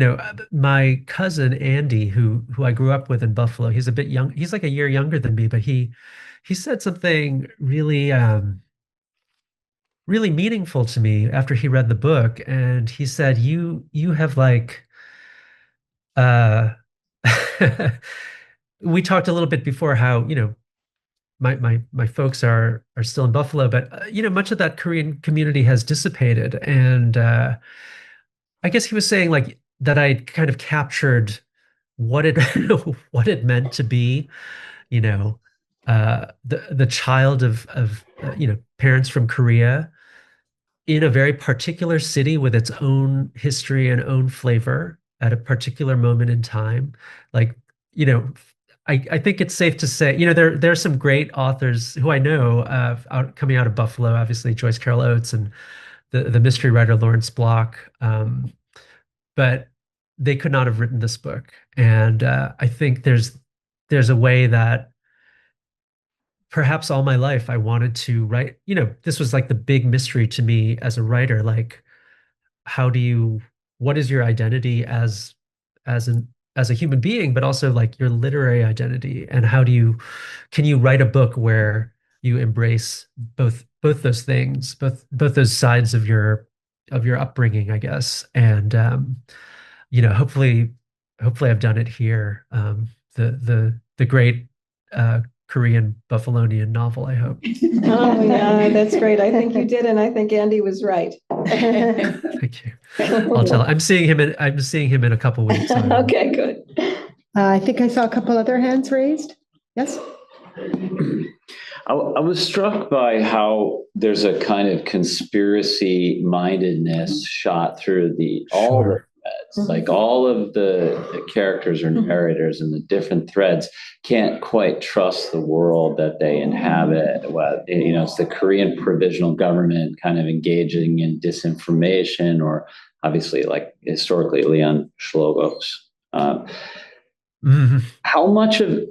my cousin Andy, who I grew up with in Buffalo, he's a bit young. He's like a year younger than me, but he said something really really meaningful to me after he read the book, and he said, "You have like." Uh, we talked a little bit before how my folks are still in Buffalo, but much of that Korean community has dissipated, and I guess he was saying like that I kind of captured what it what it meant to be, the child of parents from Korea in a very particular city with its own history and own flavor at a particular moment in time. Like, I think it's safe to say, there are some great authors who I know coming out of Buffalo, obviously Joyce Carol Oates and the mystery writer Lawrence Block, but they could not have written this book. And I think there's a way that perhaps all my life I wanted to write. This was like the big mystery to me as a writer. Like, what is your identity as a human being, but also like your literary identity, and can you write a book where you embrace both those things, both those sides of your upbringing, I guess. And hopefully I've done it here. The great Korean Buffalonian novel, I hope. Oh, yeah, that's great. I think you did, and I think Andy was right. Thank you. I'll tell. I'm seeing him in a couple weeks. So okay, good. I think I saw a couple other hands raised. Yes. I was struck by how there's a kind of conspiracy mindedness shot through all the threads. Like all of the characters or narrators and the different threads can't quite trust the world that they inhabit. It's the Korean provisional government kind of engaging in disinformation, or obviously like historically Leon Schlogos. How much of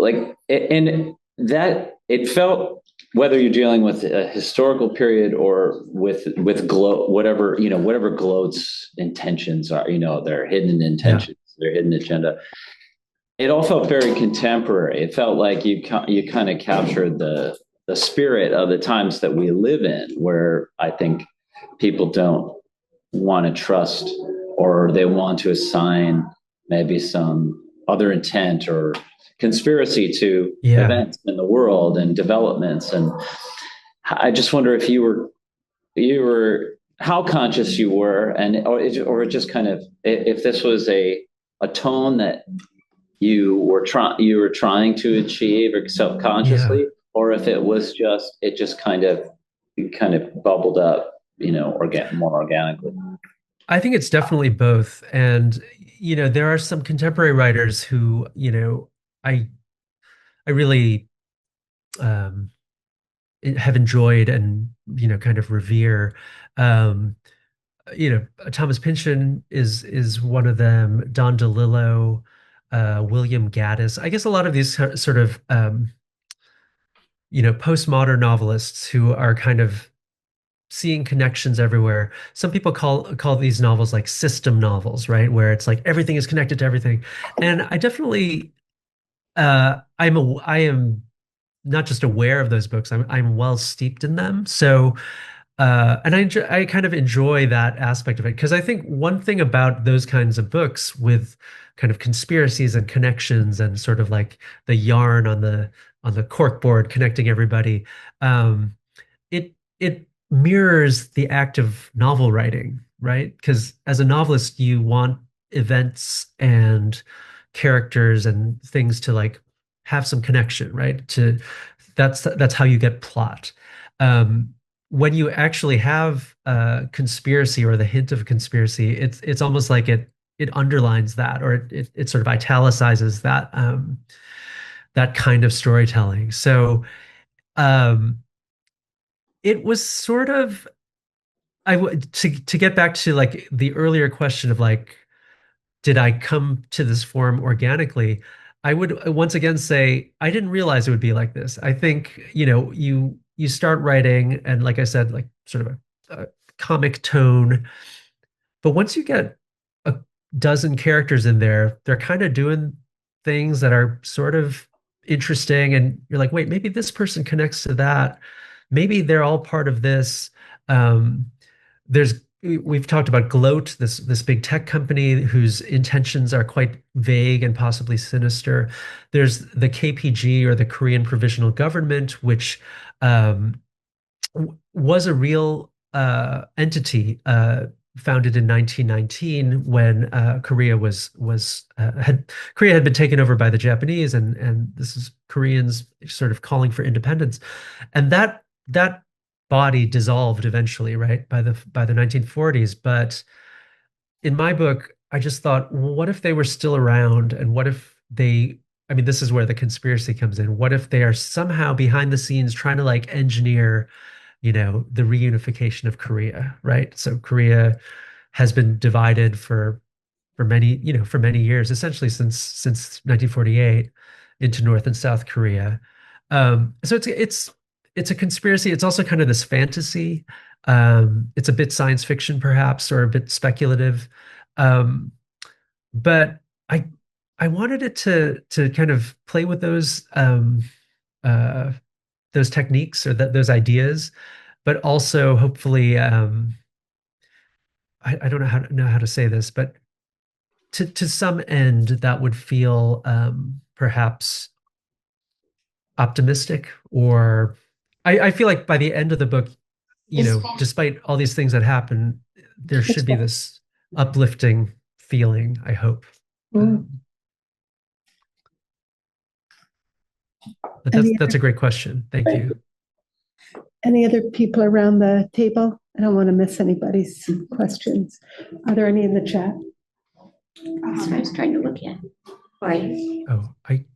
and that it felt, whether you're dealing with a historical period or with whatever Gloat's intentions are, their hidden intentions, their hidden agenda. It all felt very contemporary. It felt like you kind of captured the spirit of the times that we live in, where I think people don't want to trust, or they want to assign maybe some other intent or conspiracy to events in the world and developments. And I just wonder if you were how conscious you were, and or just kind of if this was a tone that you were trying to achieve or subconsciously, or if it was just kind of bubbled up, more organically. I think it's definitely both. And, there are some contemporary writers who, I really have enjoyed and, kind of revere. Thomas Pynchon is one of them, Don DeLillo, William Gaddis. I guess a lot of these sort of, postmodern novelists who are kind of seeing connections everywhere. Some people call these novels like system novels, right? Where it's like everything is connected to everything. And I definitely, I am not just aware of those books. I'm well steeped in them. So, and I kind of enjoy that aspect of it, because I think one thing about those kinds of books with kind of conspiracies and connections and sort of like the yarn on the corkboard connecting everybody, it mirrors the act of novel writing, right? Because as a novelist, you want events and characters and things to like have some connection, right? That's how you get plot. When you actually have a conspiracy or the hint of a conspiracy, it's almost like it underlines that, or it sort of italicizes that that kind of storytelling. So it was sort of to get back to like the earlier question of like, did I come to this form organically? I would once again say I didn't realize it would be like this. I think, you start writing, and like I said, like sort of a comic tone. But once you get a dozen characters in there, they're kind of doing things that are sort of interesting. And you're like, wait, maybe this person connects to that. Maybe they're all part of this. We've talked about Gloat, this big tech company whose intentions are quite vague and possibly sinister. There's the KPG, or the Korean Provisional Government, which was a real entity founded in 1919 when Korea had been taken over by the Japanese, and this is Koreans sort of calling for independence, and that body dissolved eventually, right, by the 1940s. But in my book, I just thought, well, what if they were still around, and what if this is where the conspiracy comes in. What if they are somehow behind the scenes trying to like engineer, the reunification of Korea, right? So Korea has been divided for many years, essentially since 1948, into North and South Korea. So it's a conspiracy. It's also kind of this fantasy. It's a bit science fiction, perhaps, or a bit speculative. But I wanted it to kind of play with those techniques, or those ideas, but also hopefully, I don't know how to say this, but to some end that would feel perhaps optimistic, or I feel like by the end of the book, despite all these things that happen, there should be this uplifting feeling, I hope. But that's a great question. Thank you. Any other people around the table? I don't want to miss anybody's questions. Are there any in the chat? That's what I was trying to look at. Right. Oh, I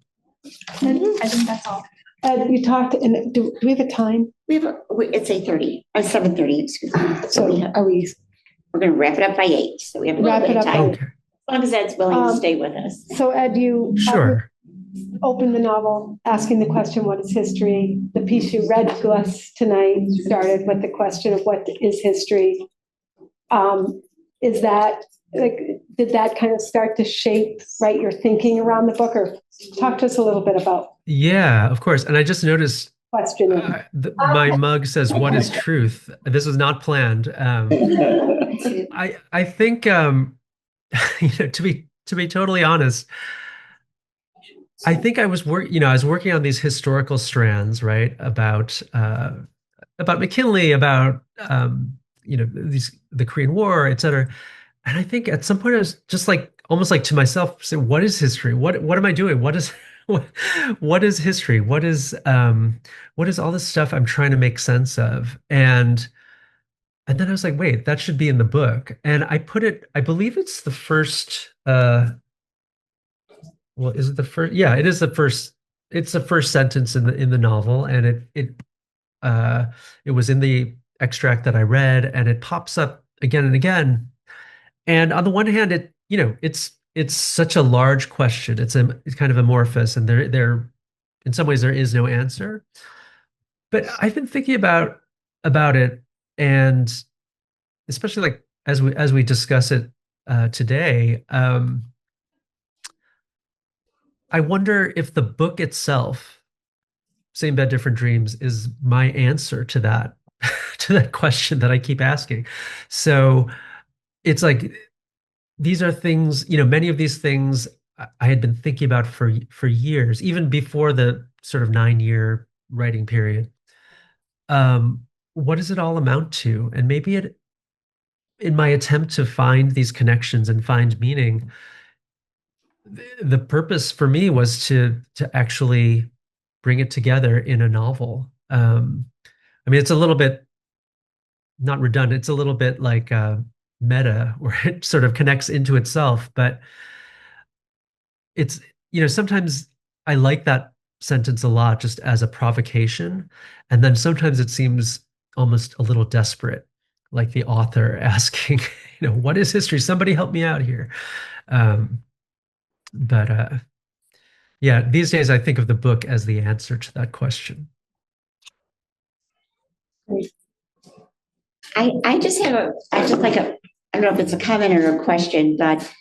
think that's all. You talked, and do we have a time? It's 8:30, 7:30, excuse me. So we're going to wrap it up by 8. So we have a little bit of time. okay. As long as Ed's willing to stay with us. So Ed, you Sure. opened the novel asking the question, what is history? The piece you read to us tonight started with the question of what is history? Is that did that kind of start to shape, right, your thinking around the book? Or talk to us a little bit about. Yeah, of course. And I just noticed question. My mug says, "What is truth?" This was not planned. I think to be totally honest, I think I was working on these historical strands, right? About McKinley, about the Korean War, et cetera. And I think at some point I was just like almost like to myself, say, what is history? What am I doing? What is history? What is all this stuff I'm trying to make sense of? And then I was like, wait, that should be in the book. And I believe it's the first well, is it the first? Yeah, it is the first. It's the first sentence in the novel, and it was in the extract that I read, and it pops up again and again. And on the one hand, it's such a large question. It's kind of amorphous, and there in some ways there is no answer. But I've been thinking about it, and especially like as we discuss it today. I wonder if the book itself, Same Bed, Different Dreams, is my answer to that to that question that I keep asking. So it's like these are things, many of these things I had been thinking about for years, even before the sort of 9-year writing period. What does it all amount to? And maybe in my attempt to find these connections and find meaning, the purpose for me was to actually bring it together in a novel. I mean, it's a little bit not redundant. It's a little bit like meta, where it sort of connects into itself. But it's, sometimes I like that sentence a lot just as a provocation. And then sometimes it seems almost a little desperate, like the author asking, what is history? Somebody help me out here. But yeah, these days I think of the book as the answer to that question. I just like I don't know if it's a comment or a question, but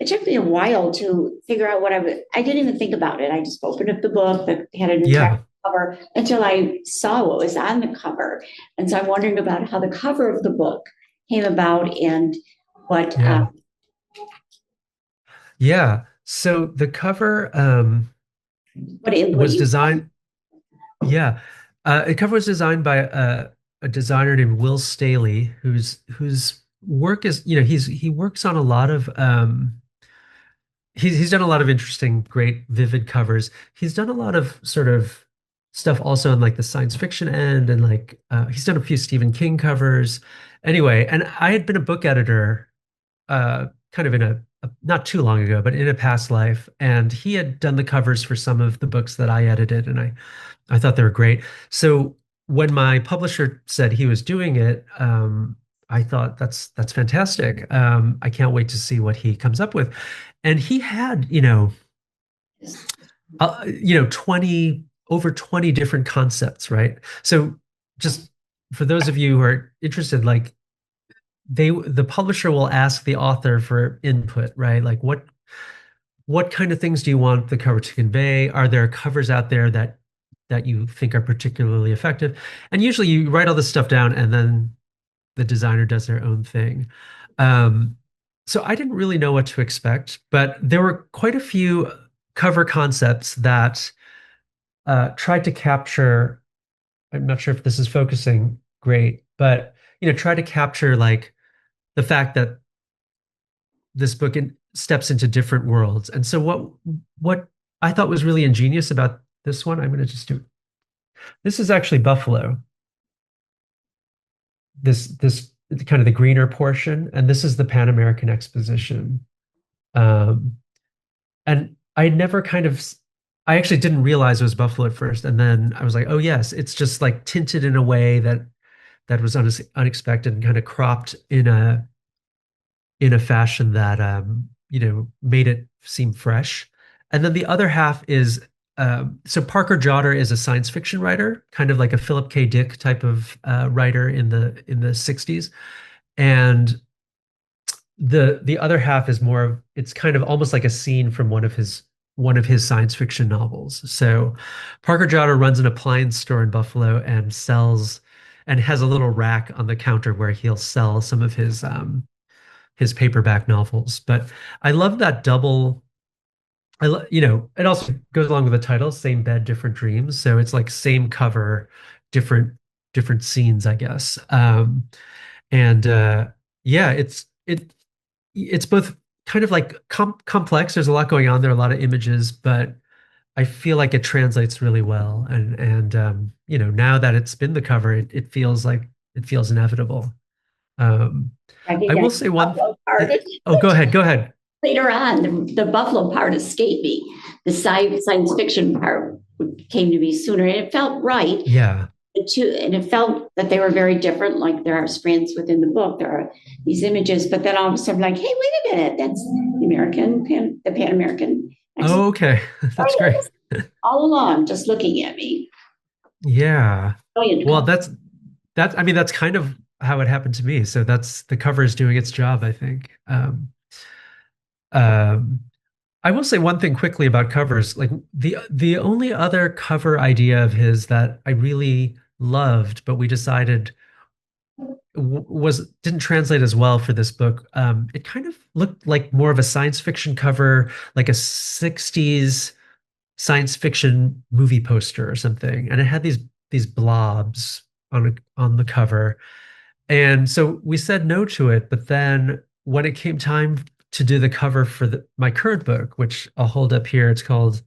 it took me a while to figure out what I didn't even think about it. I just opened up the book that had an attractive cover until I saw what was on the cover. And so I'm wondering about how the cover of the book came about and what. Yeah. So the cover was designed. Yeah. The cover was designed by a designer named Will Staley, whose work is, he works on a lot of he's done a lot of interesting, great, vivid covers. He's done a lot of sort of stuff also in like the science fiction end, and like he's done a few Stephen King covers. Anyway, and I had been a book editor kind of in a not too long ago, but in a past life, and he had done the covers for some of the books that I edited, and I thought they were great. So when my publisher said he was doing it, I thought that's fantastic. I can't wait to see what he comes up with. And he had, 20 different concepts, right? So just for those of you who are interested, like the publisher will ask the author for input, right? Like what kind of things do you want the cover to convey? Are there covers out there that you think are particularly effective? And usually you write all this stuff down and then the designer does their own thing. So I didn't really know what to expect, but there were quite a few cover concepts that tried to capture, I'm not sure if this is focusing great, but try to capture like the fact that this book steps into different worlds. And so what I thought was really ingenious about this one, I'm going to just do. This is actually Buffalo. This kind of the greener portion, and this is the Pan American Exposition. And I never I actually didn't realize it was Buffalo at first, and then I was like, oh yes, it's just like tinted in a way that was unexpected and kind of cropped in a fashion that made it seem fresh. And then the other half is so Parker Jotter is a science fiction writer, kind of like a Philip K. Dick type of writer in the 60s. And the other half is more of, it's kind of almost like a scene from one of his one of his science fiction novels. So Parker Giotto runs an appliance store in Buffalo and sells and has a little rack on the counter where he'll sell some of his paperback novels. But I love that double. It also goes along with the title, same bed, different dreams. So it's like same cover, different scenes, I guess. And yeah, it's both kind of like complex. There's a lot going on there, a lot of images, but I feel like it translates really well. And now that it's been the cover, it feels inevitable. I will say one. Oh, go ahead. Later on, the Buffalo part escaped me. The science fiction part came to me sooner, and it felt right. Yeah. And it felt that they were very different. Like there are strands within the book, there are these images, but then all of a sudden, like, hey, wait a minute, that's the Pan American. Oh, okay, that's great. All along, just looking at me. Yeah. Well, that's kind of how it happened to me. So the cover is doing its job, I think. I will say one thing quickly about covers. Like the only other cover idea of his that I really loved, but we decided didn't translate as well for this book. It kind of looked like more of a science fiction cover, like a 60s science fiction movie poster or something. And it had these blobs on the cover. And so we said no to it, but then when it came time to do the cover for my current book, which I'll hold up here, it's called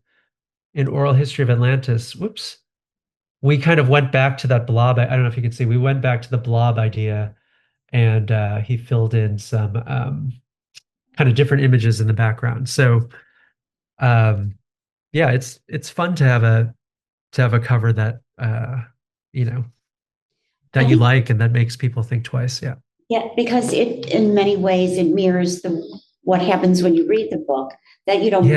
An Oral History of Atlantis. Whoops. We kind of went back to that blob. I don't know if you can see, we went back to the blob idea, and he filled in some kind of different images in the background. So yeah, it's fun to have a cover that that you like and that makes people think twice. Yeah. Yeah, because it in many ways it mirrors what happens when you read the book, that you don't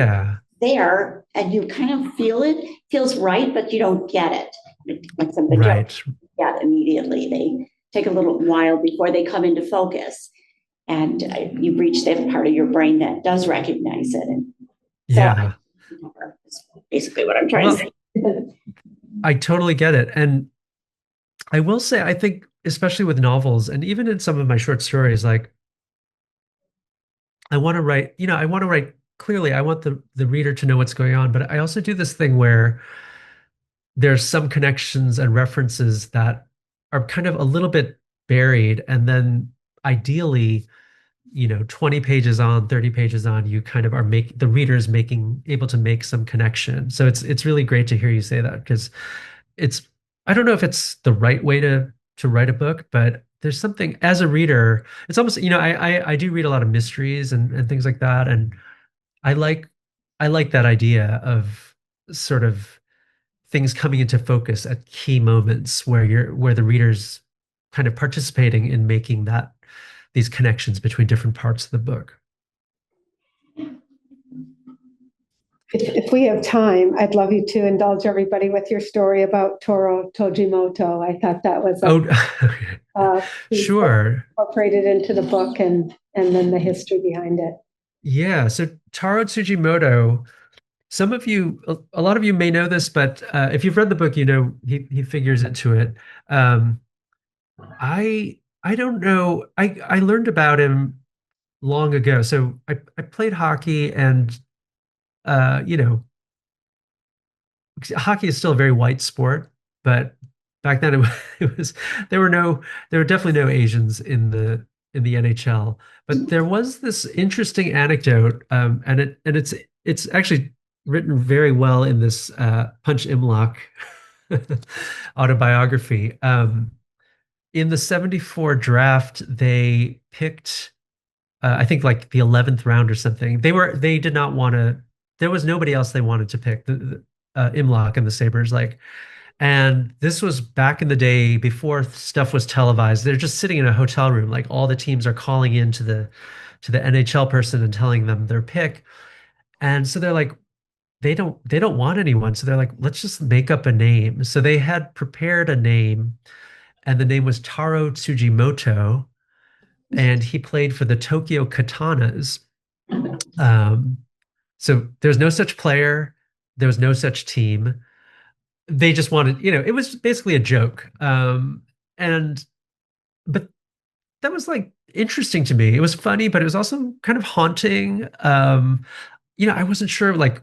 there and you kind of feels right, but you don't get it. Like something right. Yeah, immediately. They take a little while before they come into focus. And you reach that part of your brain that does recognize it. And so that's basically what I'm trying to say. I totally get it. And I will say, I think, especially with novels and even in some of my short stories, like I want to write clearly. I want the reader to know what's going on, but I also do this thing where there's some connections and references that are kind of a little bit buried. And then ideally, 20 pages on, 30 pages on, you kind of are the reader's able to make some connection. So it's really great to hear you say that, because I don't know if it's the right way to write a book, but there's something as a reader, it's almost, I do read a lot of mysteries and things like that. And I like that idea of sort of things coming into focus at key moments where the reader's kind of participating in making these connections between different parts of the book. If we have time, I'd love you to indulge everybody with your story about Toro Tojimoto. I thought that was sure, incorporated into the book and then the history behind it. Yeah, so Taro Tsujimoto, a lot of you may know this, but if you've read the book, he figures into it. I don't know. I learned about him long ago. So I played hockey, and hockey is still a very white sport, but back then there were definitely no Asians in the NHL. But there was this interesting anecdote, and it's actually written very well in this Punch Imlach autobiography. In the 74 draft, they picked, I think, like the 11th round or something. They did not want to. There was nobody else they wanted to pick. Imlach and the Sabres, and this was back in the day before stuff was televised. They're just sitting in a hotel room, like all the teams are calling in to the NHL person and telling them their pick, and so they're like, they don't want anyone, so they're like, let's just make up a name. So they had prepared a name, and the name was Taro Tsujimoto, and he played for the Tokyo Katanas. So there's no such player, there was no such team. They just wanted, it was basically a joke. And but that was like interesting to me. It was funny, but it was also kind of haunting. I wasn't sure, like,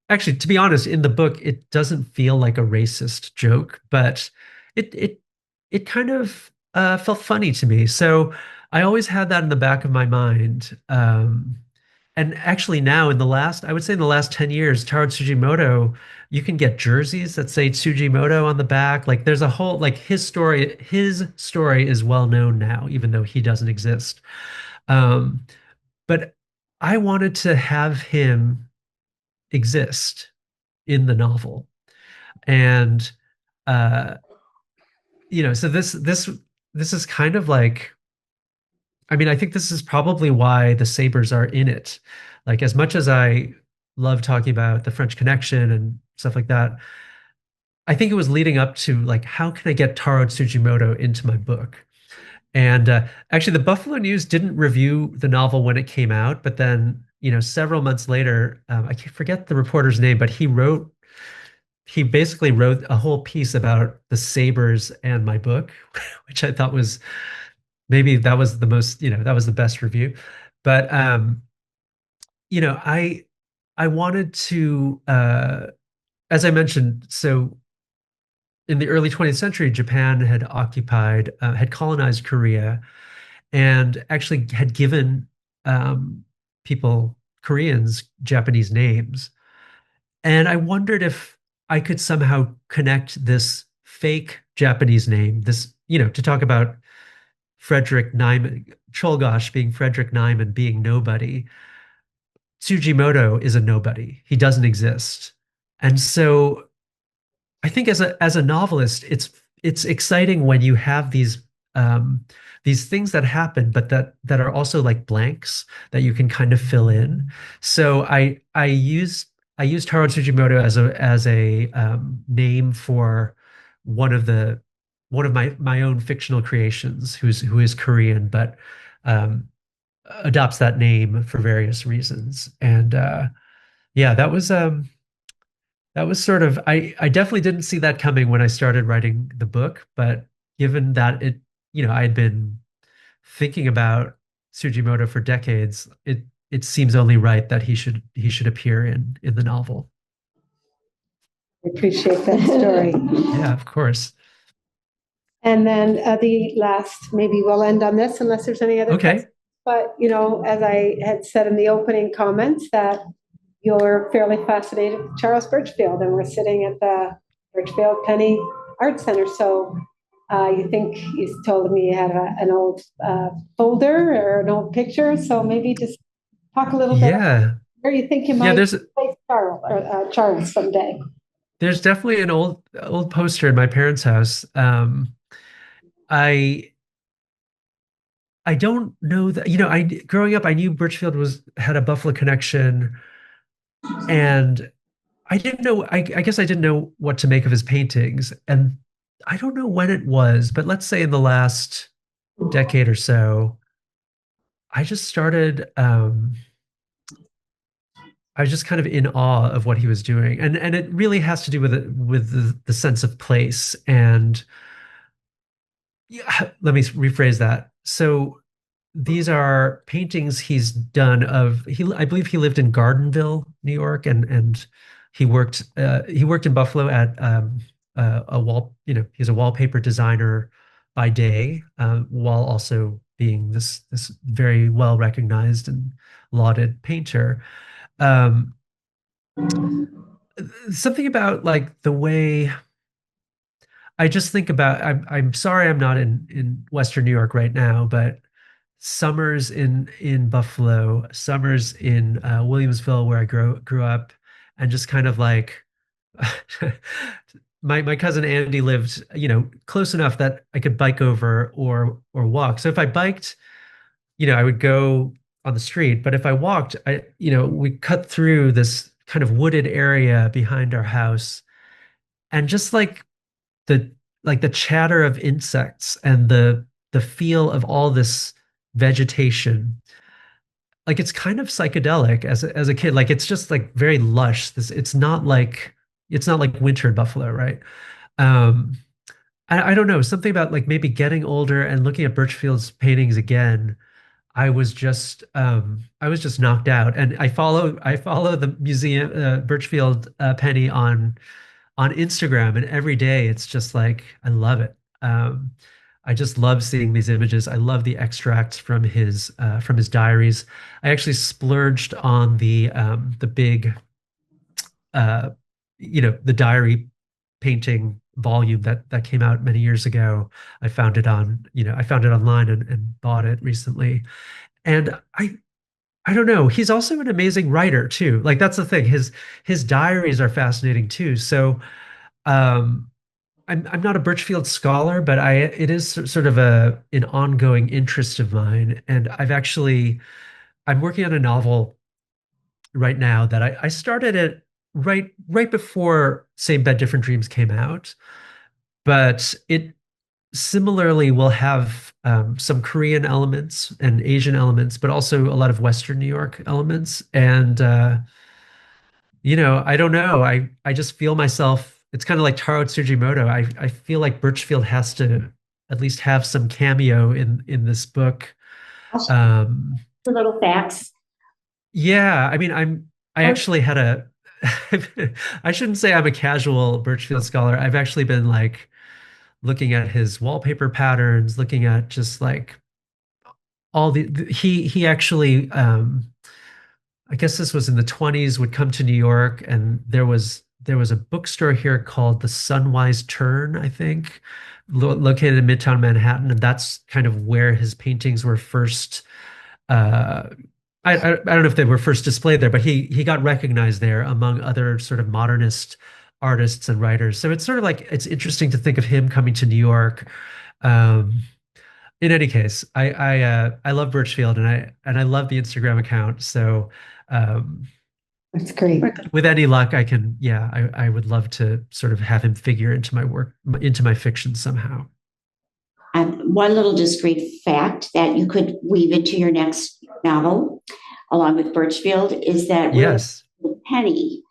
actually, to be honest, in the book, it doesn't feel like a racist joke, but it kind of felt funny to me. So I always had that in the back of my mind. And actually now I would say in the last 10 years, Taro Tsujimoto, you can get jerseys that say Tsujimoto on the back. Like there's a whole, like his story is well known now, even though he doesn't exist. Um, but I wanted to have him exist in the novel. And uh so this is kind of like, I mean, I think this is probably why the Sabres are in it. Like as much as I love talking about the French Connection and stuff like that, I think it was leading up to like, how can I get Taro Tsujimoto into my book? And actually, the Buffalo News didn't review the novel when it came out, but then, several months later, I can't forget the reporter's name, but he basically wrote a whole piece about the Sabres and my book, which I thought was maybe that was the most, that was the best review. But I wanted to, as I mentioned, so in the early 20th century, Japan had colonized Korea, and actually had given people, Koreans, Japanese names. And I wondered if I could somehow connect this fake Japanese name, to talk about Frederick Nyman, Cholgosh being Frederick Nyman, being nobody. Tsujimoto is a nobody. He doesn't exist. And so I think as a novelist, it's exciting when you have these things that happen, but that are also like blanks that you can kind of fill in. So I used Taro Tsujimoto as a name for one of my own fictional creations, who is Korean, but um, adopts that name for various reasons. And yeah, that was sort of, I definitely didn't see that coming when I started writing the book, but given that I had been thinking about Sujimoto for decades, it seems only right that he should appear in the novel. I appreciate that story. Yeah, of course. And then the last, maybe we'll end on this unless there's any other Okay. questions. But, as I had said in the opening comments, that you're fairly fascinated with Charles Birchfield, and we're sitting at the Birchfield Penny Art Center. So you think you told me you had an old folder or an old picture. So maybe just talk a little bit about Yeah. where you think you Yeah, might there's place Charles someday. there's definitely an old poster in my parents' house. I I don't know that, I growing up, I knew Birchfield had a Buffalo connection, and I didn't know, I guess I didn't know what to make of his paintings. And I don't know when it was, but let's say in the last decade or so, I just started, I was just kind of in awe of what he was doing. And it really has to do with the sense of place. And yeah, let me rephrase that. So these are paintings he's done I believe he lived in Gardenville, New York, and he worked in Buffalo at a wall, he's a wallpaper designer by day, while also being this very well recognized and lauded painter. Um, Something about like the way I just think about, I'm sorry I'm not in Western New York right now, but summers in Buffalo, summers in Williamsville, where I grew up, and just kind of like my cousin Andy lived, close enough that I could bike over or walk. So if I biked, I would go on the street, but if I walked, we cut through this kind of wooded area behind our house, and just the the chatter of insects and the feel of all this vegetation, like it's kind of psychedelic as a kid. Like it's just like very lush. It's not like winter in Buffalo, right? Um, I don't know, something about like maybe getting older and looking at Birchfield's paintings again. I was just knocked out, and I follow the museum Birchfield Penny on Instagram, and every day it's just like I love it. I just love seeing these images. I love the extracts from his diaries. I actually splurged on the big the diary painting volume that came out many years ago. I found it online and bought it recently. And I don't know. He's also an amazing writer too. Like that's the thing. His diaries are fascinating too. So um I'm not a Birchfield scholar, but it is sort of an ongoing interest of mine. And I'm working on a novel right now that I started it right before Same Bed Different Dreams came out, but it similarly will have some Korean elements and Asian elements, but also a lot of Western New York elements. And I don't know. I just feel myself. It's kind of like Taro Tsujimoto. I feel like Birchfield has to at least have some cameo in this book. Um, The little facts. yeah, I mean, I actually had a. I shouldn't say I'm a casual Birchfield scholar. I've actually been like looking at his wallpaper patterns, looking at just like all he actually I guess this was in the 20s, would come to New York, and there was a bookstore here called the Sunwise Turn, I think, located in Midtown Manhattan, and that's kind of where his paintings were first. Uh, I don't know if they were first displayed there, but he got recognized there among other sort of modernist artists and writers. So it's sort of like it's interesting to think of him coming to New York. Um, in any case, I love Birchfield, and I love the Instagram account. So um, That's great. with any luck, I would love to sort of have him figure into my work, into my fiction somehow. One little discrete fact that you could weave into your next novel, along with Birchfield, is that Yes. Penny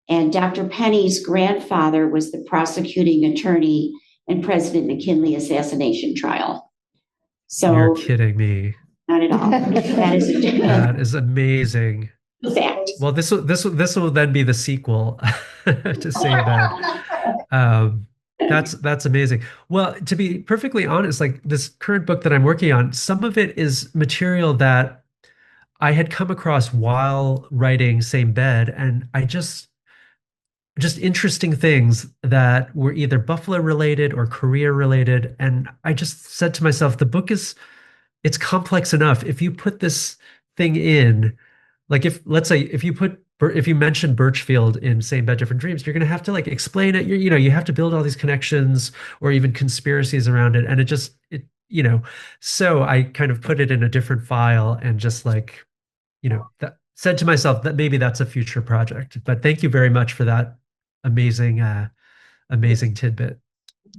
and Dr. Penny's grandfather was the prosecuting attorney in President McKinley assassination trial. You're So, kidding me. not at all. That is That is amazing. a fact. Well, this will then be the sequel to Say That. That's amazing. Well, to be perfectly honest, like this current book that I'm working on, some of it is material that I had come across while writing Same Bed, and I just interesting things that were either Buffalo related or career related. And I just said to myself, it's complex enough. If you put this thing in, like if let's say if you mention Birchfield in Same Bed Different Dreams, you're going to have to like explain it. You have to build all these connections or even conspiracies around it. And so I kind of put it in a different file and just like, that said to myself that maybe that's a future project. But thank you very much for that amazing tidbit.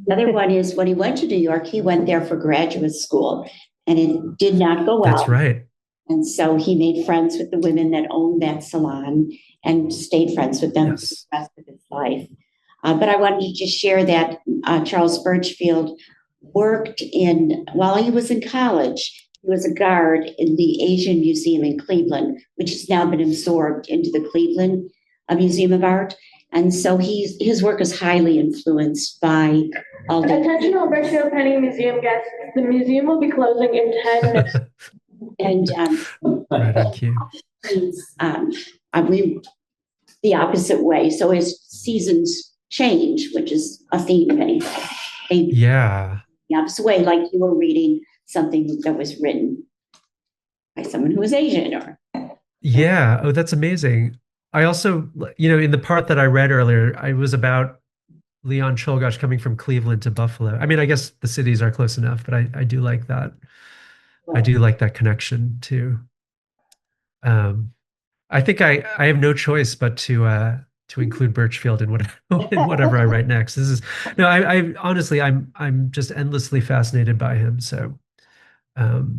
The other one is when he went to New York, he went there for graduate school and it did not go well. That's right. And so he made friends with the women that owned that salon and stayed friends with them for the Yes. rest of his life. But I wanted to just share that Charles Birchfield worked while he was in college, he was a guard in the Asian Museum in Cleveland, which has now been absorbed into the Cleveland Museum of Art. And so his work is highly influenced by all the. Attention all Birchfield Penny Museum guests. The museum will be closing in 10 minutes. And Right on cue. I mean, the opposite way. So as seasons change, which is a theme of anything, Yeah. the opposite way, like you were reading something that was written by someone who was Asian or. Yeah. Oh, that's amazing. I also, in the part that I read earlier, I was about Leon Czolgosz coming from Cleveland to Buffalo. I mean, I guess the cities are close enough, but I do like that. I do like that connection too. I think I have no choice but to include Birchfield in whatever I write next. I honestly I'm just endlessly fascinated by him. So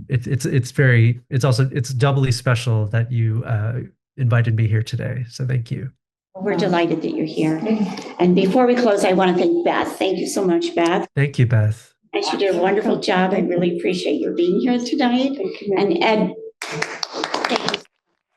It's doubly special that you invited me here today. So thank you. We're delighted that you're here. And before we close, I want to thank Beth. Thank you so much, Beth. Thank you, Beth. And she did a wonderful job. I really appreciate your being here tonight. And Ed,